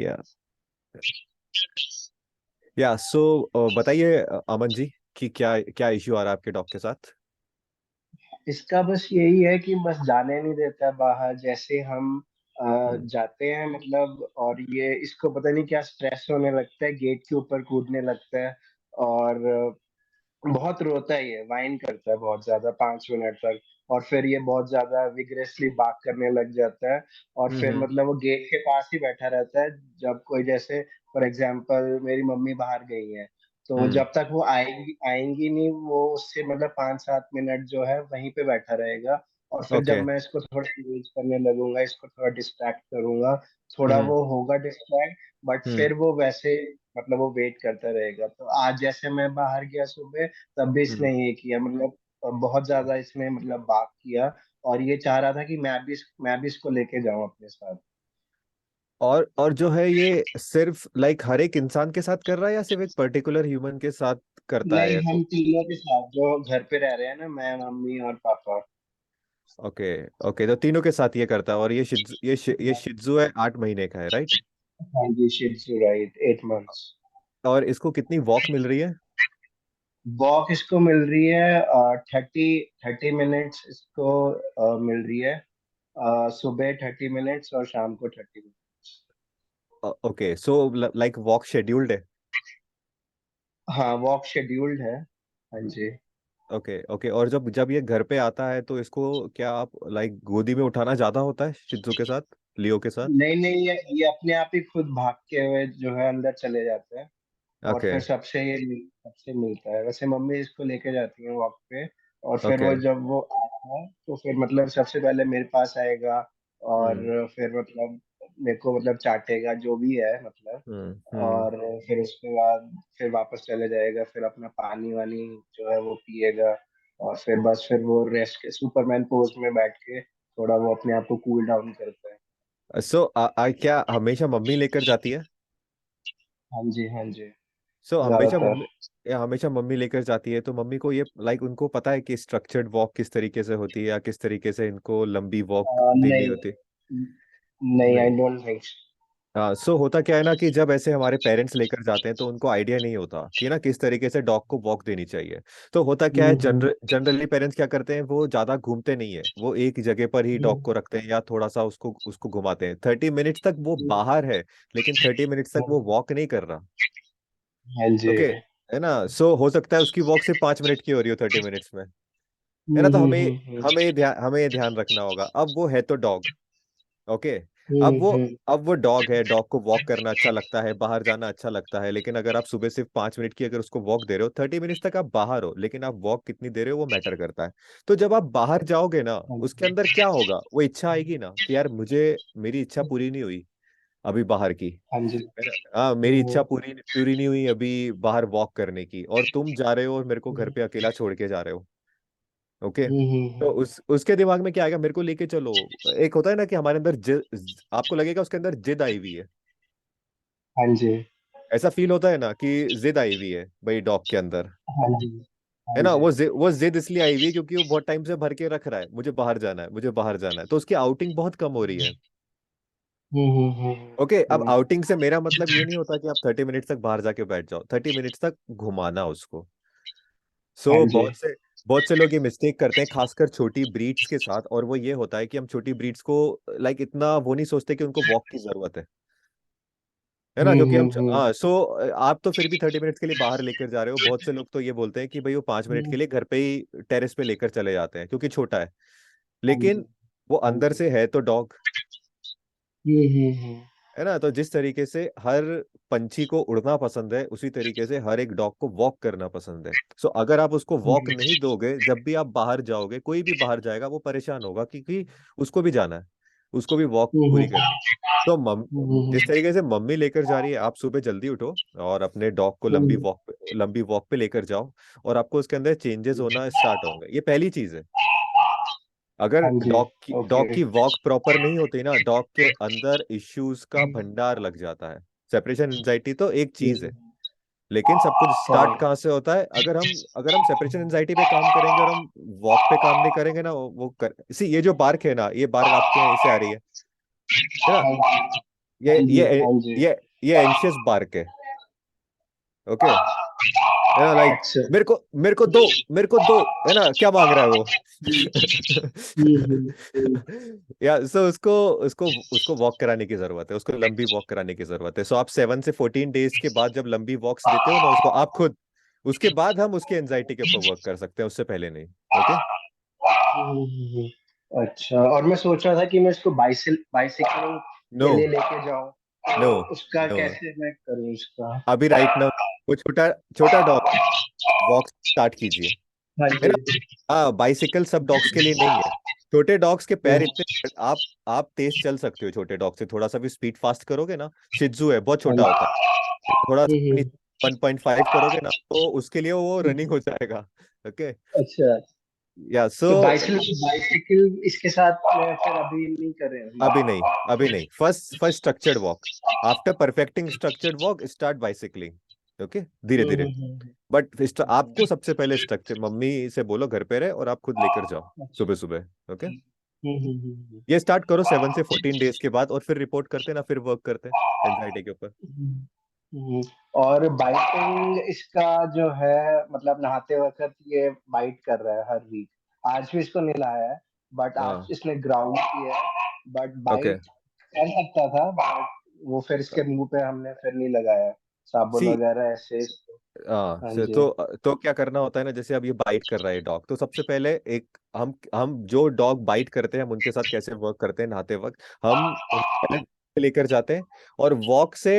या या सो बताइए अमन जी कि क्या क्या इश्यू आ रहा है आपके डॉग के साथ। इसका बस यही है कि बस जाने नहीं देता है बाहर। जैसे हम हम्म। जाते हैं मतलब, और ये इसको पता नहीं क्या स्ट्रेस होने लगता है, गेट के ऊपर कूदने लगता है। और बहुत रोता है, ये वाइन करता है बहुत ज्यादा 5 मिनट तक। और फिर ये बहुत ज्यादा विग्रेसली बात करने लग जाता है। और फिर हम्म। मतलब वो गेट के पास ही बैठा रहता है। जब कोई जैसे फॉर एग्जाम्पल मेरी मम्मी बाहर गई है, तो हम्म। जब तक वो आएंगी आएंगी नहीं, वो उससे मतलब 5-7 मिनट जो है वहीं पे बैठा रहेगा। और फिर जब ओके। मैं इसको थोड़ा यूज करने लगूंगा, इसको थोड़ा डिस्ट्रैक्ट करूंगा, थोड़ा हम्म। वो होगा डिस्ट्रैक्ट। बट हम्म। फिर वो वैसे मतलब वो वेट करता रहेगा। तो आज जैसे मैं बाहर गया सुबह, तब भी हम्म। इसने ये किया मतलब बहुत ज्यादा इसने मतलब बात किया। और ये चाह रहा था कि मैं भी इसको लेके जाऊं अपने साथ। और जो है ये सिर्फ लाइक हर एक इंसान के साथ कर रहा है या सिर्फ एक पर्टिकुलर ह्यूमन के साथ करता है नहीं, या हम तीनों के साथ जो घर पे रह रहे हैं ना, मैं मम्मी और पापा। ओके। ओके तो तीनों के साथ ये करता है और ये शित्जू है 8 महीने का है राइट। हाँ जी, शिट्जू राइट, 8 मंथ्स। और इसको कितनी वॉक मिल रही है। वॉक इसको मिल रही है 30 30 मिनट्स इसको मिल रही है। सुबह 30 मिनट्स और शाम को 30 minutes. Okay so like walk scheduled है। हाँ, वॉक शेड्यूल्ड है। हाँ जी। ओके ओके और जब जब ये घर पे आता है तो इसको क्या आप लाइक गोदी में उठाना ज्यादा होता है शित्जू के साथ लियो के साथ। नहीं नहीं, ये अपने आप ही खुद भाग के हुए जो है अंदर चले जाते हैं। और ओके। फिर सबसे मिलता है। वैसे मम्मी इसको लेके जाती है वॉक पे। और फिर ओके। जब वो आता है तो फिर मतलब सबसे पहले मेरे पास आएगा। और हम्म। फिर मतलब मेरे को मतलब चाटेगा जो भी है मतलब। हम्म। हम्म। और फिर उसके बाद फिर वापस चले जाएगा, फिर अपना पानी वानी जो है वो पिएगा। और फिर बस फिर वो रेस्ट के सुपरमैन पोज में बैठ के थोड़ा वो अपने आप को कूल डाउन करता है। सो क्या हमेशा मम्मी लेकर जाती है। हाँ जी, हाँ जी। सो हमेशा ज्यादातर। मम्मी या हमेशा मम्मी लेकर जाती है तो मम्मी को ये लाइक उनको पता है कि स्ट्रक्चर्ड वॉक किस तरीके से होती है या किस तरीके से इनको लंबी वॉक देनी नहीं होती है। नहीं, आई नहीं। Don't think. हाँ सो होता क्या है ना कि जब ऐसे हमारे पेरेंट्स लेकर जाते हैं तो उनको आइडिया नहीं होता कि ना किस तरीके से डॉग को वॉक देनी चाहिए। तो होता क्या है हम्म जनरली पेरेंट्स क्या करते हैं वो ज्यादा घूमते नहीं है वो एक जगह पर ही डॉग को हम्म रखते हैं या थोड़ा सा उसको उसको घुमाते हैं 30 मिनट्स तक वो बाहर है लेकिन 30 मिनट्स तक वो हम्म, वॉक नहीं कर रहा। हाँ जी। ओके है ना सो हो सकता है उसकी वॉक सिर्फ 5 मिनट की हो रही हो 30 मिनट्स में। है ना तो हमें हम्म। हमें ये ध्यान रखना होगा अब वो है तो डॉग। ओके। अब हम्म वो हम्म अब वो डॉग है डॉग को वॉक करना अच्छा लगता है बाहर जाना अच्छा लगता है लेकिन अगर आप सुबह सिर्फ 5 मिनट की अगर उसको वॉक दे रहे हो 30 मिनट्स तक आप बाहर हो लेकिन आप वॉक कितनी दे रहे हो वो मैटर करता है। तो जब आप बाहर जाओगे ना हाँ उसके जी, अंदर क्या होगा वो इच्छा आएगी ना कि यार मुझे मेरी इच्छा पूरी नहीं हुई अभी बाहर की। हाँ जी। है ना हाँ मेरी इच्छा पूरी पूरी नहीं हुई अभी बाहर वॉक करने की और तुम जा रहे हो और मेरे को घर पे अकेला छोड़ के जा रहे हो। ओके। तो हम्म। उसके दिमाग में क्या आएगा मेरे को लेके चलो। एक होता है ना कि हमारे अंदर आपको लगेगा उसके अंदर जिद आई हुई है। हाँ जी, ऐसा फील होता है ना कि जिद आई हुई है भाई डॉग के अंदर। हाँ जी, है हाँ ना जी। वो जिद इसलिए आई हुई है क्योंकि वो बहुत टाइम से भर के रख रहा है मुझे बाहर जाना है मुझे बाहर जाना है तो उसकी आउटिंग बहुत कम हो रही है। ओके अब हम्म। आउटिंग से मेरा मतलब ये नहीं होता कि आप 30 मिनट्स तक बाहर जाके बैठ जाओ 30 मिनट्स तक घुमाना उसको। हाँ सो जी। बहुत से लोग ये मिस्टेक करते हैं खासकर छोटी ब्रीड्स के साथ और वो ये होता है कि हम छोटी ब्रीड्स को लाइक इतना वो नहीं सोचते कि उनको वॉक की जरूरत है ना क्योंकि हम हम्म। हाँ सो आप तो फिर भी 30 मिनट्स के लिए बाहर लेकर जा रहे हो बहुत से लोग तो ये बोलते हैं कि भाई वो 5 मिनट के लिए घर पे ही टेरेस पे लेकर चले जाते हैं क्योंकि छोटा है हाँ जी, लेकिन वो हाँ अंदर जी। से है तो डॉग। हम्म। है ना तो जिस तरीके से हर पंछी को उड़ना पसंद है उसी तरीके से हर एक डॉग को वॉक करना पसंद है। सो अगर आप उसको वॉक नहीं दोगे जब भी आप बाहर जाओगे कोई भी बाहर जाएगा वो परेशान होगा क्योंकि उसको भी जाना है उसको भी वॉक पूरी करनी है। तो जिस तरीके से मम्मी लेकर जा रही है आप सुबह जल्दी उठो और अपने डॉग को लंबी वॉक पे लेकर जाओ और आपको उसके अंदर चेंजेस होना स्टार्ट होंगे ये पहली चीज है। अगर हाँ जी। Dog okay. की वॉक प्रॉपर नहीं होती ना डॉग के अंदर इश्यूज का भंडार लग जाता है। सेपरेशन एंजाइटी तो एक चीज है लेकिन सब कुछ स्टार्ट हाँ। कहाँ से होता है अगर हम सेपरेशन एंजाइटी पे काम करेंगे और हम वॉक पे काम नहीं करेंगे ना वो कर इसी ये जो बार्क है ना ये बार्क आपके यहाँ से आ रही है ना। ये हाँ जी, ये हाँ जी। ये एंशियस बार्क है। ओके, है ना, लाइक अच्छा। मेरे को दो, है ना, क्या मांग रहा है वो। हुँ, हुँ, हुँ, हुँ। या सो उसको उसको उसको वॉक कराने की जरूरत है, उसको लंबी वॉक कराने की जरूरत है। सो आप 7 से 14 डेज के बाद जब लंबी वॉक्स देते हो ना उसको आप खुद, उसके बाद हम उसके एंजाइटी के ऊपर वर्क कर सकते हैं, उससे पहले नहीं। ओके। हुँ, हुँ, हुँ। अच्छा, और मैं सोच रहा था कि मैं इसको बाइसिकल नो, के लिए लेके जाऊँ, नो, तो उसका नो, कैसे मैं करूँ उसका? अभी राइट नाउ वो छोटा छोटा डॉग वॉक स्टार्ट कीजिए, हाँ है ना। जी। हाँ, बाइसिकल सब डॉग्स के लिए नहीं है। छोटे डॉग्स के हुँ, पैर इतने, आप तेज चल सकते हो छोटे डॉग से, थोड़ा सा भी स्पीड फास्ट करोगे ना। शित्जू है, बहुत हाँ छोटा होता जी। है, थोड़ा हुँ, सा हुँ, 1.5 करोगे ना तो उसके लिए वो हुँ, रनिंग हुँ। हो जाएगा। ओके। अच्छा, या सो तो बाइसिकल बाइसिकल इसके साथ मैं फिर अभी नहीं करे अभी। अभी नहीं, अभी नहीं, first first structured walk, after perfecting structured walk start bicycling. Okay, धीरे हुँ, धीरे। हुँ, हुँ, बट हुँ। आपको सबसे पहले स्ट्रक्चर मम्मी से बोलो घर पे रहे और आप खुद लेकर जाओ अच्छा। सुबह सुबह। ओके, हुँ, हुँ, हुँ, हुँ, हुँ। ये स्टार्ट करो 7 से 14 डेज के बाद, और फिर रिपोर्ट करते ना, फिर वर्क करते एंजाइटी के ऊपर। हुँ, हुँ। और बाइटिंग इसका जो है, मतलब नहाते वक़्त ये बाइट कर रहा है हर वीक। आज भी इसको नहलाया है, बट आज हाँ। इसने ग्राउंड किया है, बट ओके। बाइट कर सकता था, बट वो फिर इसके मुँह पे हमने फिर नहीं लगाया, साबुन सी, वगैरह ऐसे। हाँ, हाँ जी। तो क्या करना होता है ना, जैसे अब ये बाइट कर रहा है डॉग, तो सबसे पहले एक हम जो डॉग बाइट करते हैं हम उनके साथ कैसे वर्क करते हैं नहाते वक्त, हम उनको पहले लेकर जाते हैं और वॉक से,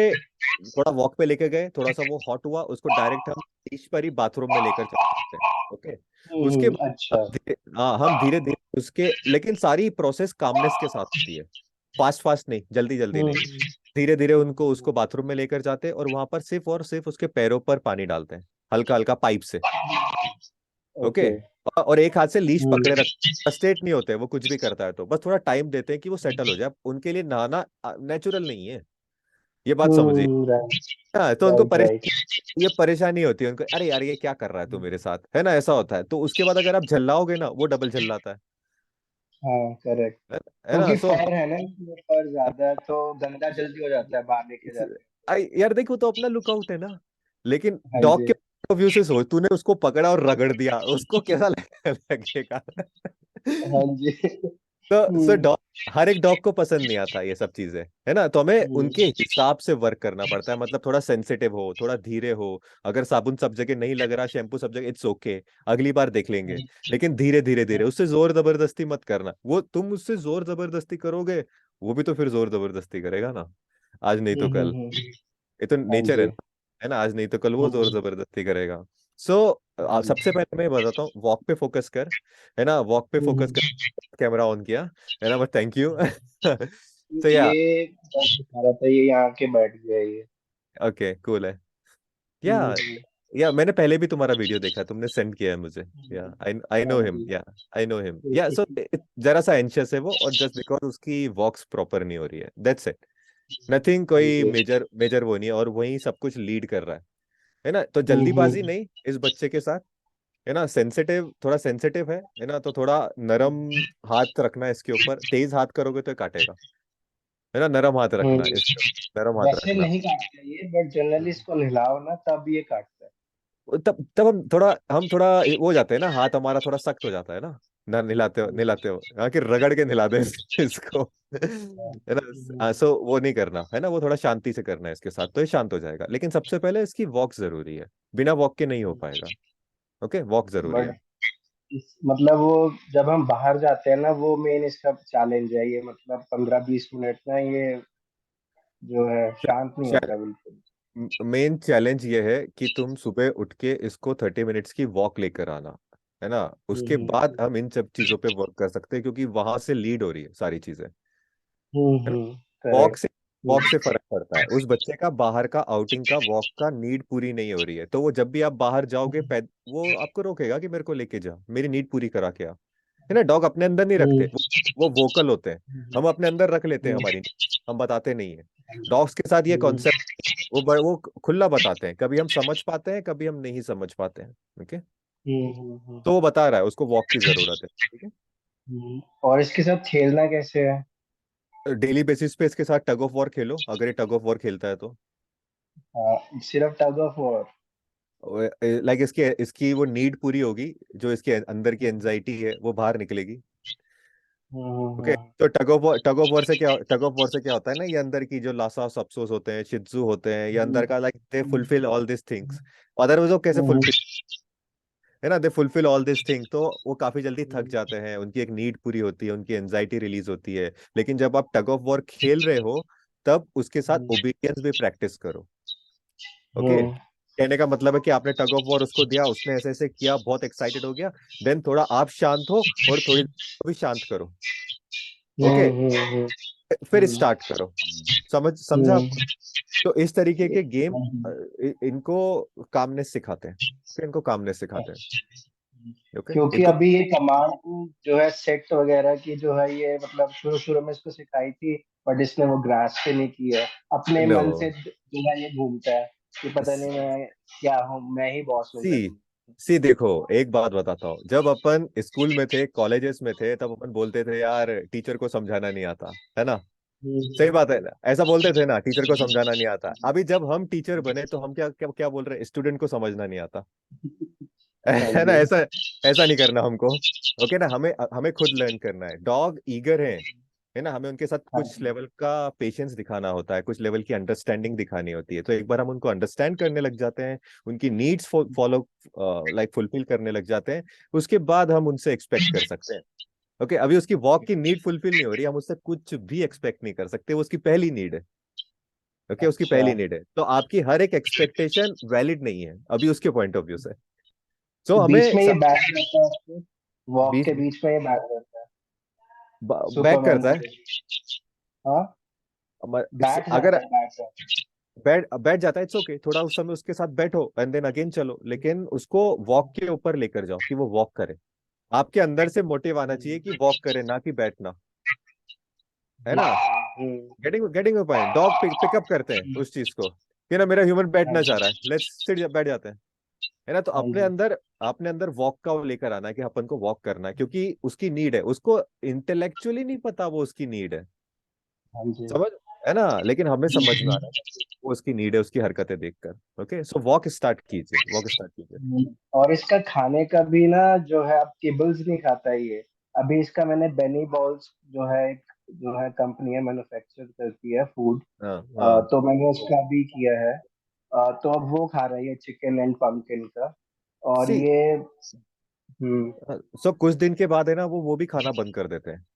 थोड़ा वॉक पे लेके गए, थोड़ा सा वो हॉट हुआ, उसको डायरेक्ट हम लीश पर ही बाथरूम में लेकर चले जाते हैं। ओके। हुँ, उसके हुँ, बाद अच्छा। हाँ, हम धीरे धीरे उसके, लेकिन सारी प्रोसेस कामनेस के साथ होती है, फास्ट फास्ट नहीं, जल्दी जल्दी हुँ, नहीं। हुँ, धीरे धीरे उनको हुँ, उसको बाथरूम में लेकर जाते हैं और वहां पर सिर्फ और सिर्फ उसके पैरों पर पानी डालते हैं, हल्का हल्का पाइप से। ओके। ओके। और एक हाथ से लीश हुँ, पकड़े रख, फ्रस्ट्रेट नहीं होते वो कुछ भी करता है तो बस थोड़ा टाइम देते हैं कि वो सेटल हो जाए, उनके लिए नहाना नेचुरल नहीं है, ये बात समझिए। हुँ, राइट, हाँ, तो उनको राइट, राइट। ये परेशानी होती है उनको, अरे यार ये क्या कर रहा है तू मेरे साथ, है ना, ऐसा होता है। तो उसके बाद अगर आप झल्लाओगे ना वो डबल झल्लाता हाँ, करेक्ट। है ना। क्योंकि सो फर है ना इसमें, फर ज़्यादा है, तो गंदा जल्दी हो जाता है बाहर लेके जाते यार देखो, तो अपना लुकआउट है ना, लेकिन हैं। हाँ डॉग जी। के व्यू से सोच, तूने उसको पकड़ा और रगड़ दिया, उसको कैसा लगेगा। हाँ जी। तो हुँ, डॉग, हर एक डॉग को पसंद नहीं आता ये सब चीजें, है ना। तो हमें हुँ, उनके हिसाब से वर्क करना पड़ता है, मतलब थोड़ा सेंसिटिव हो, थोड़ा धीरे हो। अगर साबुन सब जगह नहीं लग रहा, शैम्पू सब जगह, इट्स ओके, अगली बार देख लेंगे। लेकिन धीरे धीरे धीरे, उससे जोर जबरदस्ती मत करना, वो तुम उससे जोर जबरदस्ती करोगे वो भी तो फिर जोर जबरदस्ती करेगा ना, आज नहीं हुँ, तो हुँ, कल। हुँ। ये तो हाँ नेचर जी। है ना, आज नहीं तो कल वो हुँ, जोर हुँ, जबरदस्ती करेगा। सो हुँ, सबसे पहले मैं ये बताता हूँ, वॉक पे फोकस कर, है ना, वॉक पे हुँ, फोकस कर। कैमरा ऑन किया, है ना, बट थैंक यू। तो या ये बस दिखा रहा था, ये यहाँ आके बैठ गया ये। ओके, कूल है। या हुँ, मैंने पहले भी तुम्हारा वीडियो देखा, तुमने सेंड किया है मुझे। या हुँ। आई आई नो हाँ हिम, जी। या आई नो हिम, या सो जरा सा एंशियस है वो, और जस्ट बिकॉज उसकी वॉक्स प्रॉपर नहीं हो रही है, दैट्स इट। नथिंग, हाँ कोई जी। मेजर मेजर वो नहीं है, और वही सब कुछ लीड कर रहा है ना। तो हुँ, हुँ, जल्दीबाजी नहीं इस बच्चे के साथ, है ना, सेंसिटिव, थोड़ा सेंसिटिव है ना, तो थोड़ा नरम हाथ रखना है इसके ऊपर, तेज हाथ करोगे तो ये काटेगा, है ना, नरम हाथ हुँ। रखना इसके, नरम हाथ वैसे रखना। नहीं काटता ये, बट जनरली इसको नहलाओ ना तब ये काटता है। तब हम थोड़ा वो हो जाते हैं ना, हाथ हमारा थोड़ा सख्त हो जाता है ना हाँ जी। निलाते हो, हाँ, कि रगड़ के निला दे इसको, हाँ। है हुँ, ना। सो वो नहीं करना, है ना, वो थोड़ा शांति से करना है इसके साथ, तो ये शांत हो जाएगा। लेकिन सबसे पहले इसकी वॉक जरूरी है, बिना वॉक के नहीं हो हुँ। पाएगा। ओके, वॉक जरूरी बट है। मतलब वो जब हम बाहर जाते हैं ना, वो मेन इसका चैलेंज है ये, मतलब 15-20 मिनट ना ये जो है शांत नहीं होता बिल्कुल। मेन चैलेंज ये है कि तुम सुबह उठ के इसको 30 मिनट्स की वॉक लेकर आना, है ना। हुँ, उसके हुँ। बाद हम इन सब चीजों पे वर्क कर सकते हैं, क्योंकि वहां से लीड हो रही है सारी चीजें, हुँ, है ना। हुँ। Walk correct. से हुँ, वॉक से फर्क पड़ता है, उस बच्चे का बाहर का आउटिंग का वॉक का नीड पूरी नहीं हो रही है, तो वो जब भी आप बाहर जाओगे वो आपको रोकेगा कि मेरे को लेके जा, मेरी नीड पूरी करा के आ, है ना। डॉग अपने अंदर नहीं हुँ, रखते, वो वोकल होते हैं। हुँ, हम अपने अंदर रख लेते हैं हुँ, हमारी need, हम बताते नहीं है। डॉग्स के साथ ये हुँ, कॉन्सेप्ट, वो खुला बताते हैं, कभी हम समझ पाते हैं, कभी हम नहीं समझ पाते हैं। ओके। हुँ, हुँ, हुँ, तो वो बता रहा है उसको वॉक की जरूरत है, ठीक है। हुँ। और इसके साथ खेलना कैसे है? डेली बेसिस पे इसके साथ टग ऑफ वॉर खेलो, अगर ये टग ऑफ वॉर खेलता है तो। सिर्फ टग ऑफ वॉर? लाइक इसकी इसकी वो नीड पूरी होगी, जो इसके अंदर की एंजाइटी है वो बाहर निकलेगी। ओके, हम्म। तो टग ऑफ वॉर से क्या होता है ना, ये अंदर की जो लासा सप्सोस होते हैं, शित्जू होते हैं, ये अंदर का like they fulfil all this things. Otherwise वो कैसे हम्म। फुलफिल, है ना, they fulfil all this thing, तो वो काफी जल्दी थक जाते हैं, उनकी एक नीड पूरी होती है, उनकी एंजाइटी रिलीज होती है। लेकिन जब आप टग ऑफ वॉर खेल रहे हो, तब उसके साथ ओबीडियंस भी प्रैक्टिस करो। ओके, हम्म। कहने का मतलब है कि आपने टग ऑफ वॉर उसको दिया, उसने ऐसे ऐसे किया, बहुत एक्साइटेड हो गया, देन थोड़ा आप शांत हो और थोड़ी भी शांत करो। ओके, हम्म। फिर स्टार्ट करो। समझा हम्म। आपको? तो इस तरीके के गेम हम्म। इनको कामनेस सिखाते हैं, फिर इनको कामनेस सिखाते हैं। ओके, क्योंकि इनको अभी ये कमांड जो है सेट वगैरह की जो है, ये मतलब शुरू शुरू में इसको सिखाई थी, बट इसने वो ग्रास पे नहीं की है। अपने नो, मन से जो है ये घूमता है कि पता नहीं मैं क्या हूँ, मैं ही बॉस हूँ सी घर। सी देखो, एक बात बताता हूँ, जब अपन स्कूल में थे, कॉलेजेस में थे, तब अपन बोलते थे यार टीचर को समझाना नहीं आता, है ना? सही बात है ना, ऐसा बोलते थे ना, टीचर को समझाना नहीं आता। अभी जब हम टीचर बने तो हम क्या क्या क्या बोल रहे हैं, स्टूडेंट को समझना नहीं आता। हाँ है ना, जी। ऐसा ऐसा नहीं करना हमको। ओके ना, हमें हमें खुद लर्न करना है। डॉग ईगर है ना, हमें उनके साथ हाँ कुछ जी। लेवल का पेशेंस दिखाना होता है, कुछ लेवल की अंडरस्टैंडिंग दिखानी होती है। तो एक बार हम उनको अंडरस्टैंड करने लग जाते हैं, उनकी नीड्स फॉलो लाइक फुलफिल करने लग जाते हैं, उसके बाद हम उनसे एक्सपेक्ट कर सकते हैं। ओके, अभी उसकी वॉक की नीड फुलफिल नहीं हो रही, हम उससे कुछ भी एक्सपेक्ट नहीं कर सकते, वो उसकी पहली नीड है। ओके, उसकी अच्छा। पहली नीड है, तो आपकी हर एक एक्सपेक्टेशन वैलिड नहीं है अभी उसके पॉइंट ऑफ व्यू से। सो तो बीच हमें में ये बैठ जाता है आपके, वॉक बीच के बीच में ये बैठ जाता है बैक सुपरमैन करता है। से? हाँ, बैठ अगर जाता है, बैठ जाता बैठ बैठ जाता है, इट्स ओके, थोड़ा उस समय उसके साथ बैठो एंड देन अगेन चलो, लेकिन उसको वॉक के ऊपर लेकर जाओ कि वो वॉक करे। आपके अंदर से मोटिव आना चाहिए कि वॉक करे, ना कि बैठना, है है। ना? Getting getting point, dog pickup करते हैं उस चीज को कि ना मेरा ह्यूमन हाँ बैठना चाह जी। रहा है, लेट्स सिट, बैठ जाते हैं, है ना? तो हाँ जी। अपने अंदर वॉक का वो लेकर आना है कि अपन को वॉक करना है, क्योंकि उसकी नीड है, उसको इंटेलेक्चुअली नहीं पता वो उसकी नीड है, हाँ जी। समझ, है ना? लेकिन हमें समझ में आ रहा है कि वो उसकी नीड है, उसकी हरकतें देखकर। ओके, सो वॉक स्टार्ट कीजिए, वॉक स्टार्ट कीजिए। और इसका खाने का भी ना जो है, अब केबल्स नहीं खाता है ये। अभी इसका मैंने बेनी बॉल्स जो है, एक जो है कंपनी है, मैन्युफैक्चर करती है फूड। हाँ हाँ, तो मैंने उसका भी किया है। तो अब वो खा रहा है ये चिकन एंड पम्पकिन का। और सी ये हम्म। सो कुछ दिन के बाद है ना, वो भी खाना बंद कर देते हैं।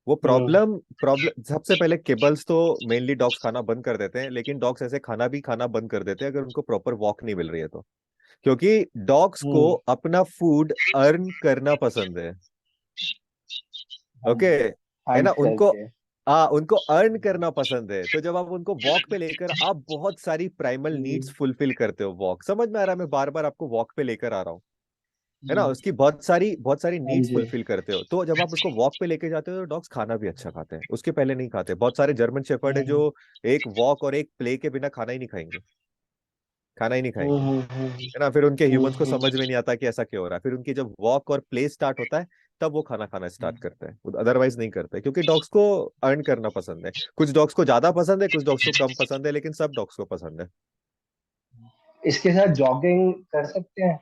वो हम्म। प्रॉब्लम प्रॉब्लम सबसे पहले केबल्स तो मेनली डॉग्स खाना बंद कर देते हैं, लेकिन डॉग्स ऐसे खाना बंद कर देते हैं अगर उनको प्रॉपर वॉक नहीं मिल रही है तो। क्योंकि डॉग्स को हम्म। अपना फूड अर्न करना पसंद है। हाँ ओके, जी। है ना, हंट उनको करके। उनको अर्न करना पसंद है। तो जब आप उनको वॉक पे लेकर, आप बहुत सारी प्राइमल नीड्स हम्म। फुलफिल करते हो। वॉक, समझ में आ रहा है? मैं बार बार आपको वॉक पे लेकर आ रहा हूँ, है ना, हम्म। उसकी बहुत सारी हाँ नीड्स जी। फुलफिल करते हो। तो जब आप उसको वॉक पे लेके जाते हो तो डॉग्स खाना भी अच्छा खाते हैं, उसके पहले नहीं खाते। बहुत सारे जर्मन शेफर्ड है हम्म। जो एक वॉक और एक प्ले के बिना खाना ही नहीं खाएंगे, खाना ही नहीं खाएंगे, हम्म। है ना? फिर उनके ह्यूमंस को समझ में नहीं आता कि ऐसा क्यों हो रहा है, फिर उनकी जब वॉक और प्ले स्टार्ट होता है, तब वो खाना खाना स्टार्ट करते हैं, अदरवाइज नहीं करते, क्योंकि डॉग्स को अर्न करना पसंद है। कुछ डॉग्स को ज्यादा पसंद है, कुछ डॉग्स को कम पसंद है, लेकिन सब डॉग्स को पसंद है। इसके साथ जॉगिंग कर सकते हैं?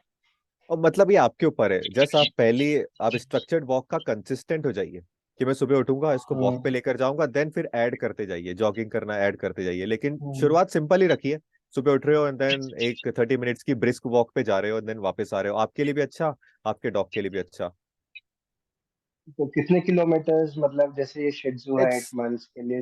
और मतलब ये आपके ऊपर है, जैसा आप स्ट्रक्चर्ड वॉक का कंसिस्टेंट हो जाइए कि मैं सुबह उठूंगा, इसको वॉक पे हम्म। लेकर जाऊंगा, देन फिर ऐड करते जाइए, जॉगिंग करना ऐड करते जाइए, लेकिन हम्म। शुरुआत सिंपल ही रखिए। सुबह उठ रहे हो एंड देन एक 30 मिनट्स की ब्रिस्क वॉक पे जा रहे हो, देन वापस आ रहे हो, आपके लिए भी अच्छा, आपके डॉग के लिए भी अच्छा। तो कितने किलोमीटर्स, मतलब जैसे ये शिट्जू है एट इट्स मंथ्स के लिए?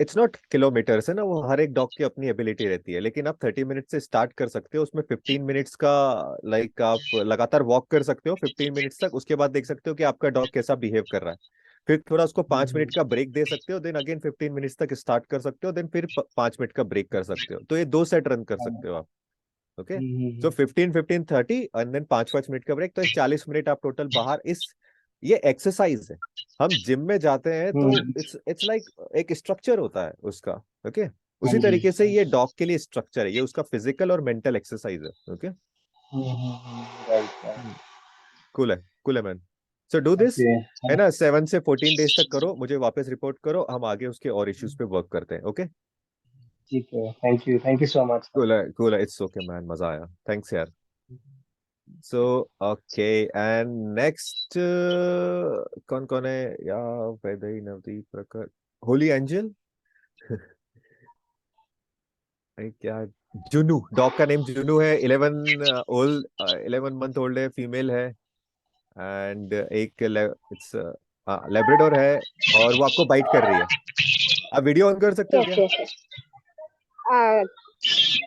इट्स नॉट किलोमीटर्स, है ना, वो हर एक डॉग की अपनी एबिलिटी रहती है, लेकिन आप 30 मिनट से स्टार्ट कर सकते हो, उसमें 15 मिनट्स का लाइक आप लगातार वॉक कर सकते हो 15 मिनट्स तक, उसके बाद देख सकते हो कि आपका डॉग कैसा बिहेव कर रहा है। फिर थोड़ा उसको 5 मिनट का ब्रेक दे सकते हो, देन अगेन 15 मिनट्स तक स्टार्ट कर सकते हो, देन फिर 5 मिनट का ब्रेक कर सकते हो, तो ये 2 सेट रन कर सकते हो आप। Okay, so 15 15 30 and then 5 5 minute का ब्रेक, तो 40 मिनट आप टोटल बाहर इस, ये एक्सरसाइज है। हम जिम में जाते हैं तो इट्स लाइक एक स्ट्रक्चर होता है उसका। ओके, हाँ उसी जी। तरीके से ये डॉग के लिए स्ट्रक्चर है, ये उसका फिजिकल और मेंटल एक्सरसाइज है। Okay, right, right. कूल है, कूल है man. So do this, okay. है ना, 7 से 14 डेज तक करो, मुझे वापस रिपोर्ट करो, हम आगे उसके और इश्यूज पे वर्क करते हैं। ओके, ठीक है, thank you so much. Cool है, इट्स ओके मैन, मजा आया, थैंक्स यार। सो ओके, एंड नेक्स्ट कौन कौन है या, वैदई, नवदीप, प्रखर, होली एंजल क्या, जुनू, डॉग का नेम जुनू है, 11 मंथ ओल्ड है, फीमेल है, एंड एक इट्स लेब्राडोर है, और वो आपको बाइट कर रही है। आप वीडियो ऑन कर सकते हो Yes, क्या? yes, yes. Uh,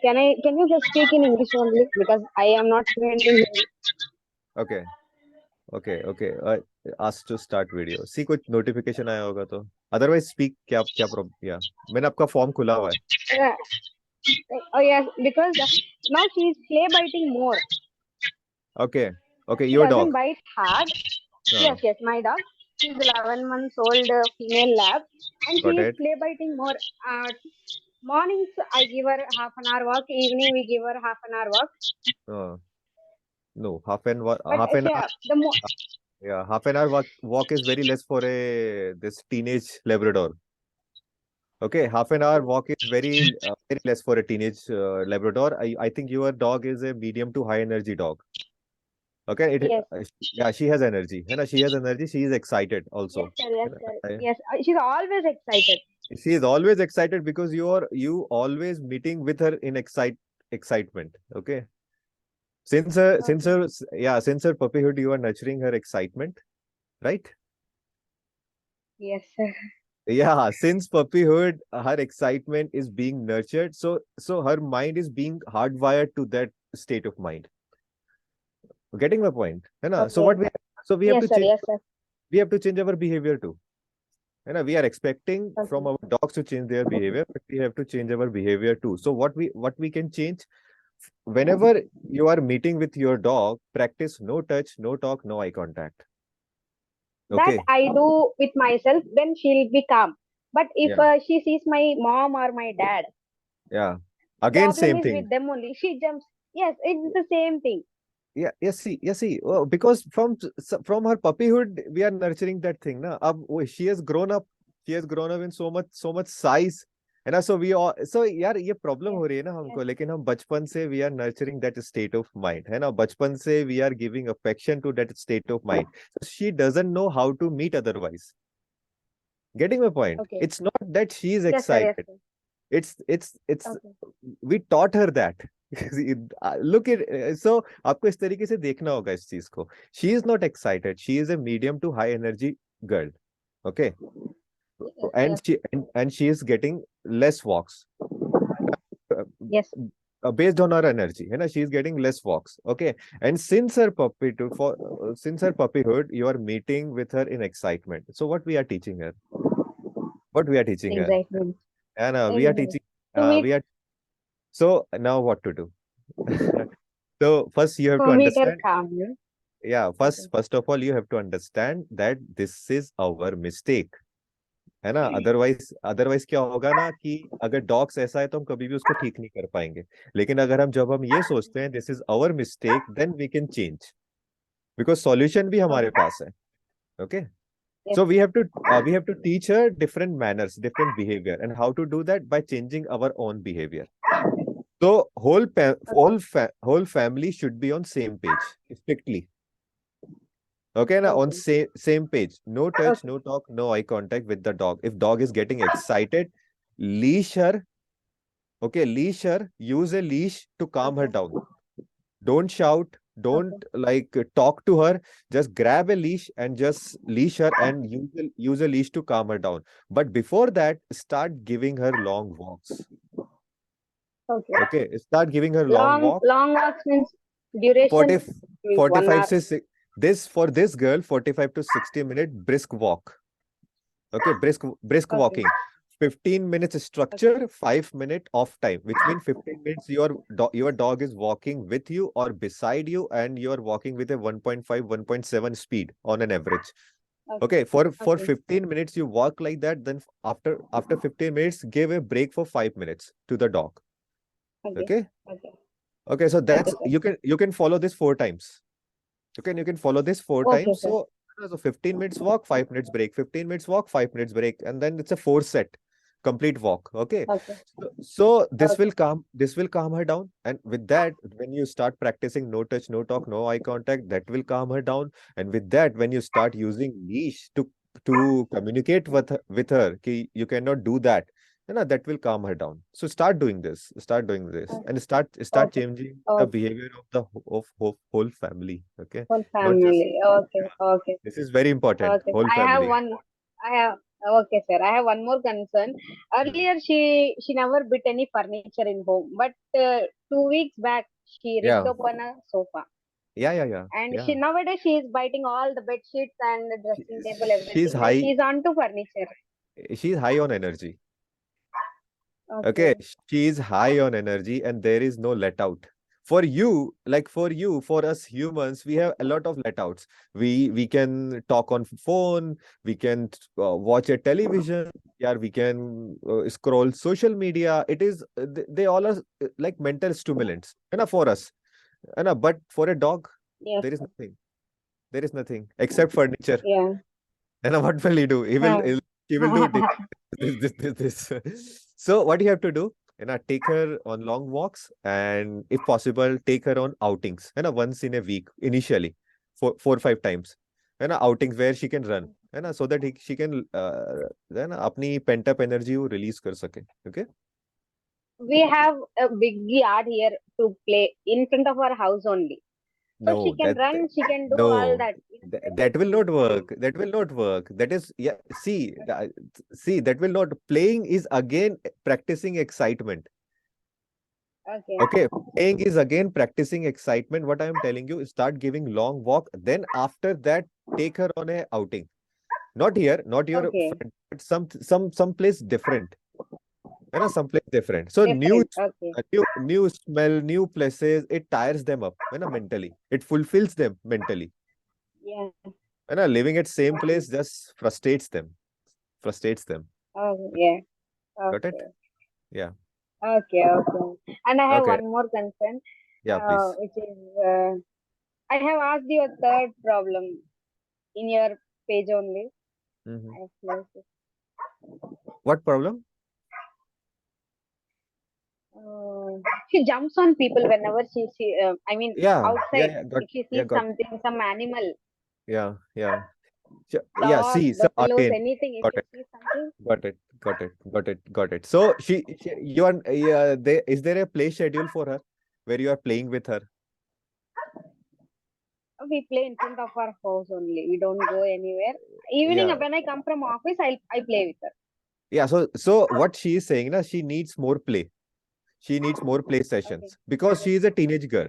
can you just speak in English only because I am not fluent in Hindi. Okay okay okay, ask to start video, see कुछ नोटिफिकेशन आया होगा तो, अदरवाइज स्पीक, क्या क्या प्रॉब्लम, या मैंने आपका फॉर्म खुला हुआ है। Uh, oh yes, because now she is play biting more. Okay okay, She your doesn't dog, bite hard. हाँ, Yes, yes, my dog. She's 11 months old female lab, and she got is it, play biting more. Uh, Mornings I give her half an hour walk. Evening we give her half an hour walk. No, But half an she, hour, the more yeah, half an hour walk is very less for a this teenage Labrador. Okay, half an hour walk is very less for a teenage Labrador. I think your dog is a medium to high energy dog. Okay, yes, yeah, she has energy. है ना, she has energy. She is excited yes also. sir, yes है sir, ना? yes. She's always excited. She is always excited because you always meeting with her in excitement. Okay, Okay. since her puppyhood, you are nurturing her excitement, right? Yes sir. Yeah, since puppyhood, her excitement is being nurtured. So her mind is being hardwired to that state of mind. Getting my point, है ना? So Okay. we have Yes to sir, change, yes sir. our behavior too. है ना? We are expecting from Okay. our dogs to change their behavior, but we have to change our behavior too. So what we can change, whenever you are meeting with your dog, practice no touch, no talk, no eye contact. That Okay. I do with myself, then she'll be calm. But if Yeah. she sees my mom or my dad, Yeah. Again, problem same is thing. with them only. She jumps. Yes, it's the same thing. Yeah, see, because from her puppyhood we are nurturing that thing na. She has grown up, in so much size, है ना? So we all, so यार ये problem Yes, हो रही है ना yes, हमको, लेकिन हम बचपन से we are nurturing that state of mind, है ना? बचपन से we are giving affection to that state of mind, so she doesn't know how to meet otherwise. Getting my point? okay. It's not that she is Yes sir, yes excited, sir. it's Okay. we taught her that. Look at, so आपको इस तरीके से देखना होगा इस चीज को. She is not excited, she is a medium to high energy girl. Okay, Yes, and yes, she is getting less walks, uh, yes. based on her energy, है ना? She is getting less walks. Okay, and since her since her puppyhood, you are meeting with her in excitement. So what we are teaching her, Exactly. and we are Exactly. teaching, To meet, we are, so now what to do? So first you have to to meet her understand, calmly. yeah, Okay. first of all you have to understand that this is our mistake, है ना? Otherwise क्या होगा ना, कि अगर dogs ऐसा है तो हम कभी भी उसको ठीक नहीं कर पाएंगे, लेकिन अगर जब हम ये सोचते हैं this is our mistake, then we can change, because solution भी हमारे Okay. पास है. Okay, Yes. so we have to teach her different manners, different behavior, and how to do that by changing our own behavior. So Okay. whole family should be on same page strictly. Okay, now on Okay. same page. No touch, Okay. no talk, no eye contact with the dog. If dog is getting excited, leash her. Okay, leash her. Use a leash to calm her Okay. down. Don't shout. Don't Okay. like talk to her. Just grab a leash and just leash her, and use a leash to calm her down. But before that, start giving her long walks. Okay. Okay, start giving her long walks. Long walks means duration 40, means 1 hour. 45 to 6, for this girl, 45 to 60 minute brisk walk. Okay, brisk Okay. walking. 15 minutes structure, 5 minute off time, which means 15 minutes your dog is walking with you or beside you, and you are walking with a 1.5, 1.7 speed on an average. Okay. Okay, for Okay. 15 minutes you walk like that, then after 15 minutes, give a break for 5 minutes to the dog. Okay. Okay. Okay. Okay, so Okay, that's, sir. you can follow this 4 times. You can follow this 4 Okay, times. sir. So So 15 minutes walk, 5 minutes break, 15 minutes walk, 5 minutes break, and then it's a 4 set complete walk. Okay. Okay. So this Okay. will calm her down. And with that, when you start practicing no touch, no talk, no eye contact, that will calm her down. And with that, when you start using leash to communicate with her, ki you cannot do that, that will calm her down. So start doing this, and start Okay. changing the Okay. behavior of the whole family. Okay, Whole not just family. Okay. Okay. this is very important. Okay. Whole I have family. one. I have. Okay, sir. I have one more concern. Hmm. Earlier, she never bit any furniture in home, but 2 weeks back, she ripped Yeah, open a sofa, and yeah. nowadays she is biting all the bed sheets and the She, dressing table, she's everything. Like high. she's onto furniture. She's high on energy. Okay, Okay. she is high on energy, and there is no let out. For us humans, we have a lot of let outs. We can talk on phone, we can watch a television, yeah, we can scroll social media. It is they all are like mental stimulants, for us. But for a dog, Yes. there is nothing. There is nothing except furniture. Yeah. And what will he do? He will do this. So what you have to do, take her on long walks, and if possible, take her on outings, once in a week initially, 4 or 5 times, outings where she can run, so that she can अपनी pent up energy वो release कर सके. Okay. We have a big yard here to play in front of our house only. So she No, can run, she can do all no, that. that will not work. That will not work. That is, yeah. See, that will not. Playing is again practicing excitement. Okay. Okay, playing is again practicing excitement. What I am telling you is start giving long walk. Then after that, take her on a outing. Not here, not your Okay. friend, but some place different. Someplace different. So Different. Okay. new smell, new places, it tires them up, mentally. It fulfills them mentally. Yeah. Living at same Okay. place just frustrates them. Frustrates them. Okay. Yeah. Got it? Okay. Yeah. Okay. Okay. And I have Okay. one more concern, Yeah, please. which is I have asked you a third problem in your page only. Mhm. I have closed it. What problem? She jumps on people whenever she I mean Yeah, outside. got, If she yeah, sees got, something, some animal, yeah, yeah. Yeah, dogs, see, so buffaloes, again, anything. If got she it, sees something, got it. So you are, yeah, is there a play schedule for her where you are playing with her? we play in front of our house only. We don't go anywhere. Evening Yeah, when I come from office, I play with her. yeah. So what she is saying, na, she needs more play. She needs more play Okay. sessions because she is a teenage girl.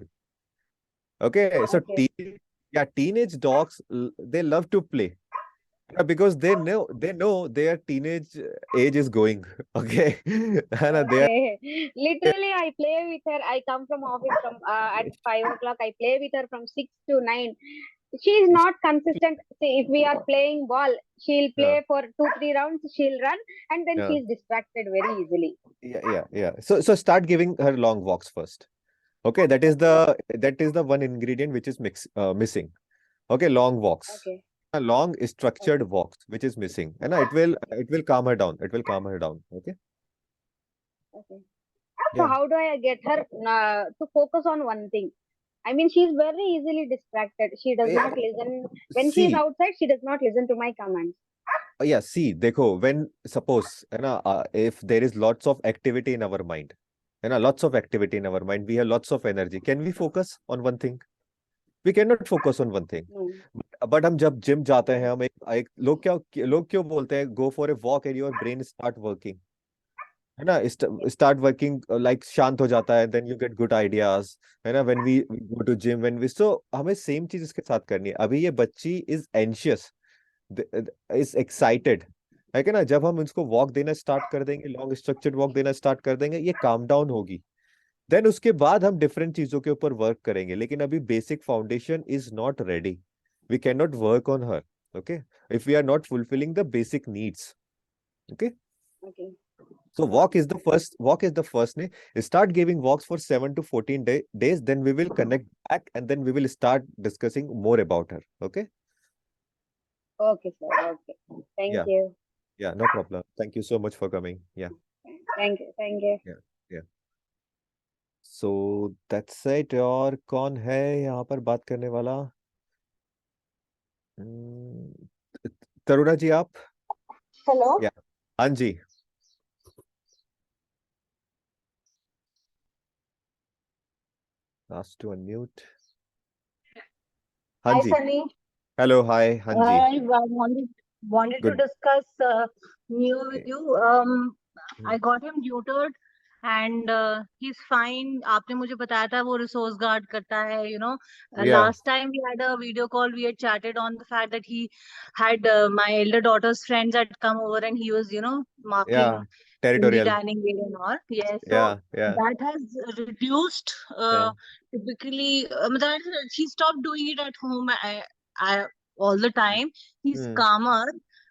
Okay, so Okay. teenage dogs, they love to play. Yeah, because they know their teenage age is going. Okay, and they Okay. Literally, I play with her. I come from office from at 5 o'clock. I play with her from 6 to 9. She is not consistent. See, if we are playing ball, she'll yeah, play for 2 3 rounds. She'll run, and then yeah, she's distracted very easily. yeah. So start giving her long walks first. Okay, Okay. that is the one ingredient which is missing. Okay, long walks. Okay. Long structured Okay. walks which is missing, and it will calm her down. It will calm her down. Okay. Okay. So Yeah. how do I get her to focus on one thing? I mean, she's very easily distracted. She does Eh, not listen. When she is See, outside, she does not listen to my commands. yeah, see, देखो, when suppose, if there is lots of activity in our mind, lots of activity in our mind, we have lots of energy. Can we focus on one thing? We cannot focus on one thing. No. But हम जब gym जाते हैं, Okay. हम एक लोग क्यों बोलते हैं go for a walk and your brain start working, start working, like शांत हो जाता है, then you get good ideas, when we go to gym, when we, so हमें same चीज इसके साथ करनी है. अभी ये बच्ची is anxious, is excited, है कि ना. जब हम इसको वॉक देना स्टार्ट कर देंगे, लॉन्ग स्ट्रक्चर्ड वॉक देना स्टार्ट कर देंगे, ये काम डाउन होगी. देन उसके बाद हम डिफरेंट चीजों के ऊपर वर्क करेंगे, लेकिन अभी basic foundation is not ready. We can not work on her. Okay, if we are not fulfilling the basic needs. Okay, Okay. so walk is the first day. Start giving walks for 7 to 14 days, then we will connect back, and then we will start discussing more about her. Okay. Okay, sir. Okay. Thank Yeah, you. yeah, no problem. Thank you so much for coming. Yeah, Thank you. Thank you. yeah, yeah. So that's it. और कौन है यहाँ पर बात करने वाला? हम्म, तरुणा जी आप? Hello. या हाँ जी, asked to unmute. हाँ हाय जी, सनी। हेलो, हाय, हाँ जी, I wanted to good. discuss new with you. I got him neutered and he's fine. आपने मुझे बताया था वो resource guard करता है, you know. या Last time we had a video call, we had chatted on the fact that he had my elder daughter's friends had come over and he was, you know, या marking in the territorial, dining area and all. Yes, या so या that has reduced. या Typically, he stopped doing it at home. I all the time. He's hmm calmer,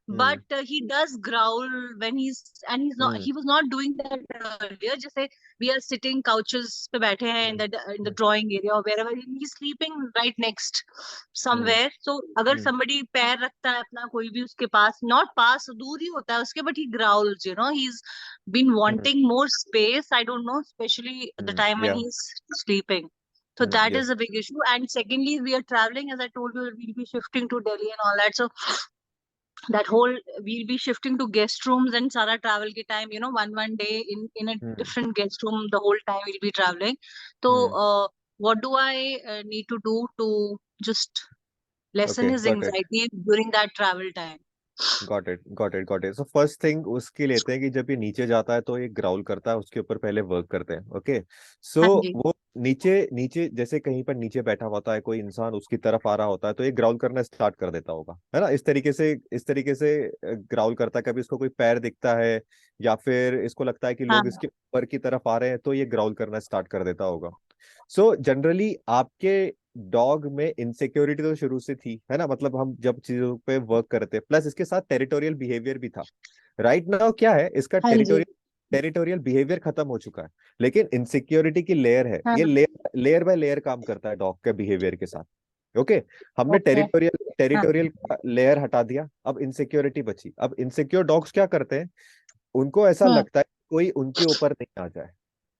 but hmm he does growl when he's not. Hmm He was not doing that earlier. Just say we are sitting couches पे बैठे हैं in the hmm drawing area or wherever he's sleeping right next hmm somewhere. So अगर हम्म somebody पैर रखता है अपना कोई भी उसके पास, not पास दूर ही होता है उसके, but he growls. You know, he's been wanting more space. I don't know, especially at the time when या he's sleeping. So that is yes a big issue. And secondly, we are traveling, as I told you, we'll be shifting to Delhi and all that. So that whole we'll be shifting to guest rooms and Sara travel ke time, you know, one day in a different guest room the whole time we'll be traveling. So what do I need to do to just lessen okay, his got it, anxiety during that travel time? Got it, got it, got it. So first thing उसकी लेते हैं कि जब ये नीचे जाता है तो ये ग्राउल करता है, उसके ऊपर पहले वर्क करते हैं। ओके, सो हाँ जी। वो नीचे नीचे जैसे कहीं पर नीचे बैठा होता है कोई इंसान, उसकी तरफ आ रहा होता है तो ये ग्राउल करना स्टार्ट कर देता होगा, है ना? इस तरीके से ग्राउल करता है। कभी इसको कोई पैर दिखता है या फिर इसको लगता है कि हाँ लोग इसके ऊपर की तरफ आ रहे हैं तो ये ग्राउल करना स्टार्ट कर देता होगा। सो जनरली आपके डॉग में इनसिक्योरिटी तो शुरू से थी, है ना? मतलब हम जब चीजों पे वर्क करते, प्लस इसके साथ टेरिटोरियल बिहेवियर भी था। राइट नाउ क्या है, इसका हाँ जी। टेरिटोरियल बिहेवियर खत्म हो चुका है, लेकिन इनसिक्योरिटी की लेयर है। हाँ। ये लेयर बाय लेयर काम करता है डॉग के बिहेवियर के साथ। ओके, हमने ओके। हाँ। टेरिटोरियल का लेयर हटा दिया, अब इनसिक्योरिटी बची। अब इनसिक्योर डॉग्स क्या करते हैं, उनको ऐसा हम्म। लगता है कोई उनके ऊपर नहीं आ जाए,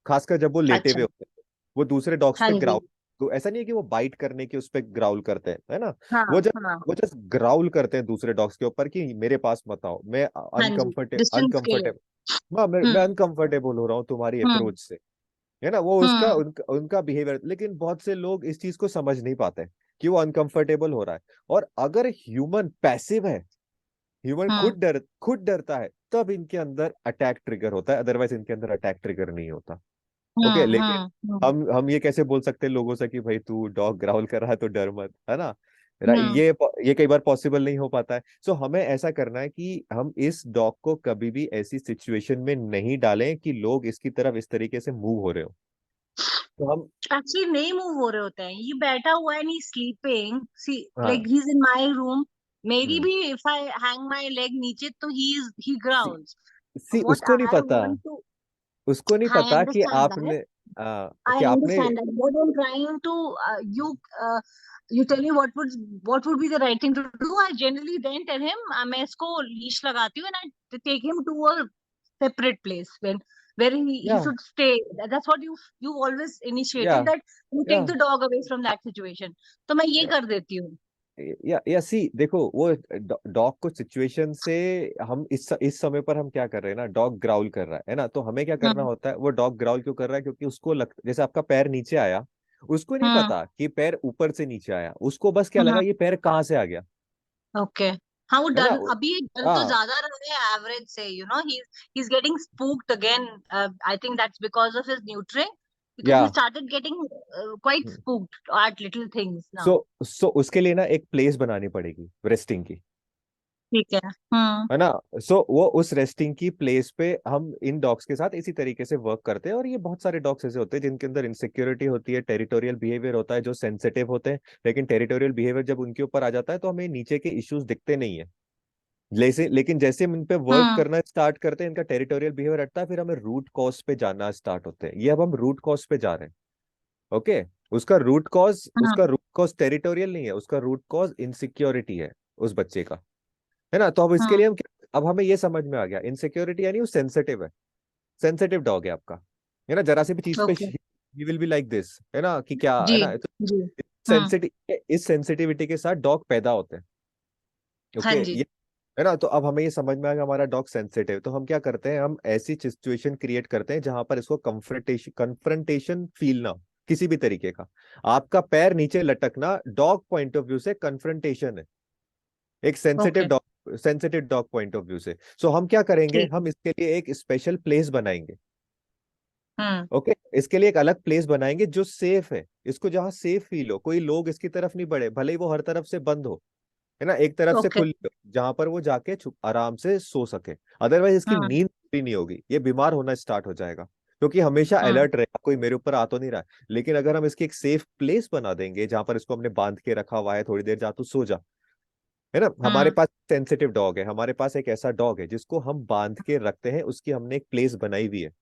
खासकर जब वो लेटे अच्छा। हुए होते हैं। वो दूसरे डॉग्स हाँ पे जी। ग्राउल, तो ऐसा नहीं है कि वो बाइट करने की उस पे ग्राउल करते हैं, है ना? हाँ। वो जब हाँ। वो जस्ट ग्राउल करते हैं दूसरे डॉग्स के ऊपर कि मेरे पास मत आओ, मैं हाँ जी, डिस्टेंस के लिए। अनकंफर्टेबल, हाँ मैं हम्म। अनकंफर्टेबल हो रहा हूँ तुम्हारी हम्म। अप्रोच से, है ना? वो उसका हम्म। उनका बिहेवियर। लेकिन बहुत से लोग इस चीज को समझ नहीं पाते कि वो अनकंफर्टेबल हो रहा है। और अगर ह्यूमन पैसिव है, ह्यूमन हम्म। खुद डरता है, तब इनके अंदर अटैक ट्रिगर होता है, अदरवाइज इनके अंदर अटैक ट्रिगर नहीं होता। ओके, हम्म। लेकिन हम्म। हम ये कैसे बोल सकते हैं लोगों से कि भाई तू डॉग ग्राउल कर रहा है तो डर मत, है ना? हम्म। ये कई बार पॉसिबल नहीं हो पाता है। सो हमें ऐसा करना है कि हम इस डॉग को कभी भी ऐसी सिचुएशन में नहीं डालें कि लोग इसकी तरफ इस तरीके से मूव हो रहे हो। तो हम, एक्चुअली नहीं मूव हो रहे होते हैं, ये बैठा हुआ है, नहीं स्लीपिंग, सी हाँ, like he is in my room. मेरी हम्म, भी if I hang my leg नीचे तो ही सी ग्राउल्स। सी व्हाट उसको नहीं आई पता, वांट टू, उसको नहीं आई पता कि अंडरस्टैंड दैट, आपने I कि आपने, understand that. What I'm trying to you tell me what would be the right thing to do. I generally then tell him मैं इसको leash लगाती हूँ and I take him to a separate place where he या should stay. That's what you always या initiated, that you या take the dog away from that situation. तो मैं ये कर देती हूँ. या सी देखो, वो डॉग को सिचुएशन से, हम इस समय पर हम क्या कर रहे हैं ना, डॉग ग्राउल कर रहा है ना? तो हमें क्या करना हम्म. होता है, वो डॉग ग्राउल क्यों कर रहा है? क्योंकि उसको जैसे आपका पैर नीचे आया, उसको नहीं हम्म. पता कि पैर ऊपर से नीचे आया, उसको बस क्या लगा हम्म. ये पैर कहाँ से आ गया, ओके. हाँ, वो है ना? डर अभी डर तो हाँ, ज्यादा रहा है एवरेज से, you know, he's getting spooked again. I think that's because of his neutering, because या he started getting quite spooked at little things now. सो उसके लिए ना एक प्लेस बनानी पड़ेगी रेस्टिंग की, ठीक है. हम्म. है ना? सो वो उस रेस्टिंग की प्लेस पे हम इन डॉग्स के साथ इसी तरीके से वर्क करते हैं। और ये बहुत सारे डॉग्स ऐसे होते हैं जिनके अंदर इनसिक्योरिटी होती है, टेरिटोरियल बिहेवियर होता है, जो सेंसिटिव होते हैं। लेकिन टेरिटोरियल बिहेवियर जब उनके ऊपर आ जाता है तो हमें नीचे के इश्यूज दिखते नहीं है। लेकिन जैसे हम इन पे वर्क हम्म. करना स्टार्ट करते हैं, इनका टेरिटोरियल बिहेवियर हटता है, फिर हमें रूट कॉज पे जाना स्टार्ट होते हैं। ये अब हम रूट कॉज पे जा रहे हैं। ओके, उसका रूट कॉज टेरिटोरियल नहीं है, उसका रूट कॉज इनसिक्योरिटी है उस बच्चे का। है ना। तो अब इसके हाँ लिए अब हमें ये समझ में आ गया, इनसिक्योरिटी यानी वो सेंसिटिव है, सेंसिटिव डॉग है आपका, है ना। जरा सी भी चीज पे okay he will be like this, है ना, कि क्या है जी ना। तो जी सेंसिटिव, इस सेंसिटिविटी के साथ डॉग पैदा होते हैं। हाँ ओके, जी ये है ना। तो अब हमें ये समझ में आ गया हमारा डॉग सेंसिटिव, तो हम क्या करते हैं, हम ऐसी सिचुएशन क्रिएट करते हैं जहां पर इसको कन्फ्रंटेशन फील ना हो किसी भी तरीके का। आपका पैर नीचे लटकना डॉग पॉइंट ऑफ व्यू से कन्फ्रंटेशन है, एक okay sensitive dog point of view से। सो हम क्या करेंगे, ठीक है हम इसके लिए एक स्पेशल प्लेस बनाएंगे। हम्म ओके, इसके लिए एक अलग प्लेस बनाएंगे जो सेफ है, इसको जहां सेफ फील हो, कोई लोग इसकी तरफ नहीं बढ़े, भले ही वो हर तरफ से बंद हो, है ना, एक तरफ से ओके खुली हो, जहां पर वो जाके छुप आराम से सो सके। अदरवाइज इसकी हम्म नींद पूरी नहीं होगी, ये बीमार होना स्टार्ट हो जाएगा, क्योंकि हमेशा हम्म अलर्ट रहेगा, कोई मेरे ऊपर आ तो नहीं रहा है। लेकिन अगर हम इसकी एक सेफ प्लेस बना देंगे जहां पर इसको हमने बांध के रखा हुआ है, थोड़ी देर जा तू सो जा, है ना। हमारे हम्म पास सेंसिटिव डॉग है, हमारे पास एक ऐसा डॉग है जिसको हम बांध के रखते हैं, उसकी हमने एक प्लेस बनाई हुई है।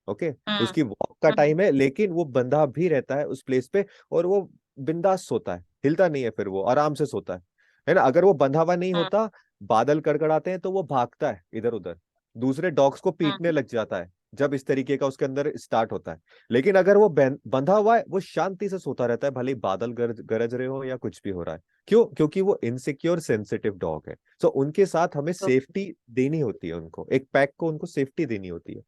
ओके, हम्म उसकी वॉक का हम्म टाइम है, लेकिन वो बंधा भी रहता है उस प्लेस पे, और वो बिंदास सोता है, हिलता नहीं है, फिर वो आराम से सोता है ना। अगर वो बंधा हुआ नहीं हम्म होता, बादल कड़कड़ाते हैं तो वो भागता है इधर उधर, दूसरे डॉग्स को पीटने हम्म लग जाता है जब इस तरीके का उसके अंदर स्टार्ट होता है। लेकिन अगर वो बंधा हुआ है, वो शांति से सोता रहता है, भले ही बादल गरज रहे हो या कुछ भी हो रहा है। क्यों? क्योंकि वो इनसिक्योर सेंसिटिव डॉग है। सो उनके साथ हमें सेफ्टी देनी होती है, उनको एक पैक को उनको सेफ्टी देनी होती है।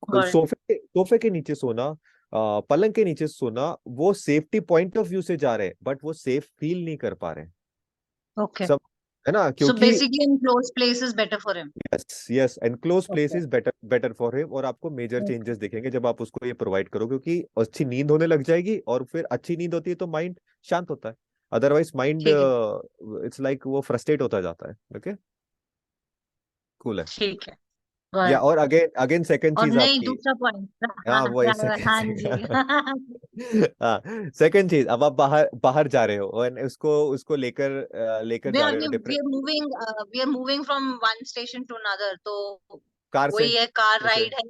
गॉट सोफे के नीचे सोना, पलंग के नीचे सोना, वो सेफ्टी पॉइंट ऑफ व्यू से जा रहे हैं, बट वो सेफ फील नहीं कर पा रहे हैं। ओके सब, है ना, so क्योंकि basically enclosed place is better for him yes yes, enclose place okay is better better for him. और आपको मेजर okay चेंजेस दिखेंगे जब आप उसको ये प्रोवाइड करो, क्योंकि अच्छी नींद होने लग जाएगी, और फिर अच्छी नींद होती है तो माइंड शांत होता है। अदरवाइज माइंड, ठीक है इट्स लाइक वो फ्रस्ट्रेट होता जाता है। ओके, कूल है। ठीक है या गॉट और अगेन अगेन सेकंड और चीज नहीं आपकी, दूसरा पॉइंट हाँ हाँ वही ट्रैवल हाँ सेकंड जी हाँ, सेकंड चीज, अब आप बाहर बाहर जा रहे हो और उसको उसको लेकर we जा are रहे we, हो we different, are moving we are moving from one station to another तो कार से वही है कार जैसे, राइड है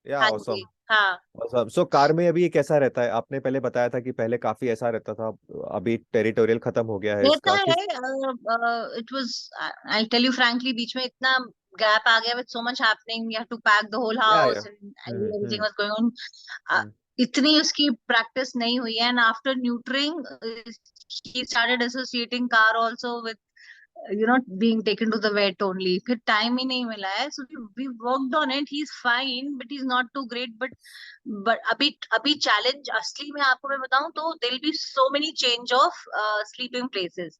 या हाँ ऑसम, जी हाँ ऑसम। सो कार में अभी ये कैसा रहता है? आपने पहले बताया था कि पहले काफी ऐसा रहता था, अभी टेरिटोरियल खत्म हो गया है रहता इसका, किस? है it was I tell you frankly बीच में इतना गैप आ गया with so much happening we have to pack the whole yeah house and everything was going on hmm, इतनी उसकी प्रैक्टिस नहीं हुई है and after neutering he started associating car also with being taken to the vet only फिर time ही नहीं मिला है so we worked on it he's fine but he's not too great but अभी अभी challenge असली में आपको मैं बताऊं तो there'll be so many change of sleeping places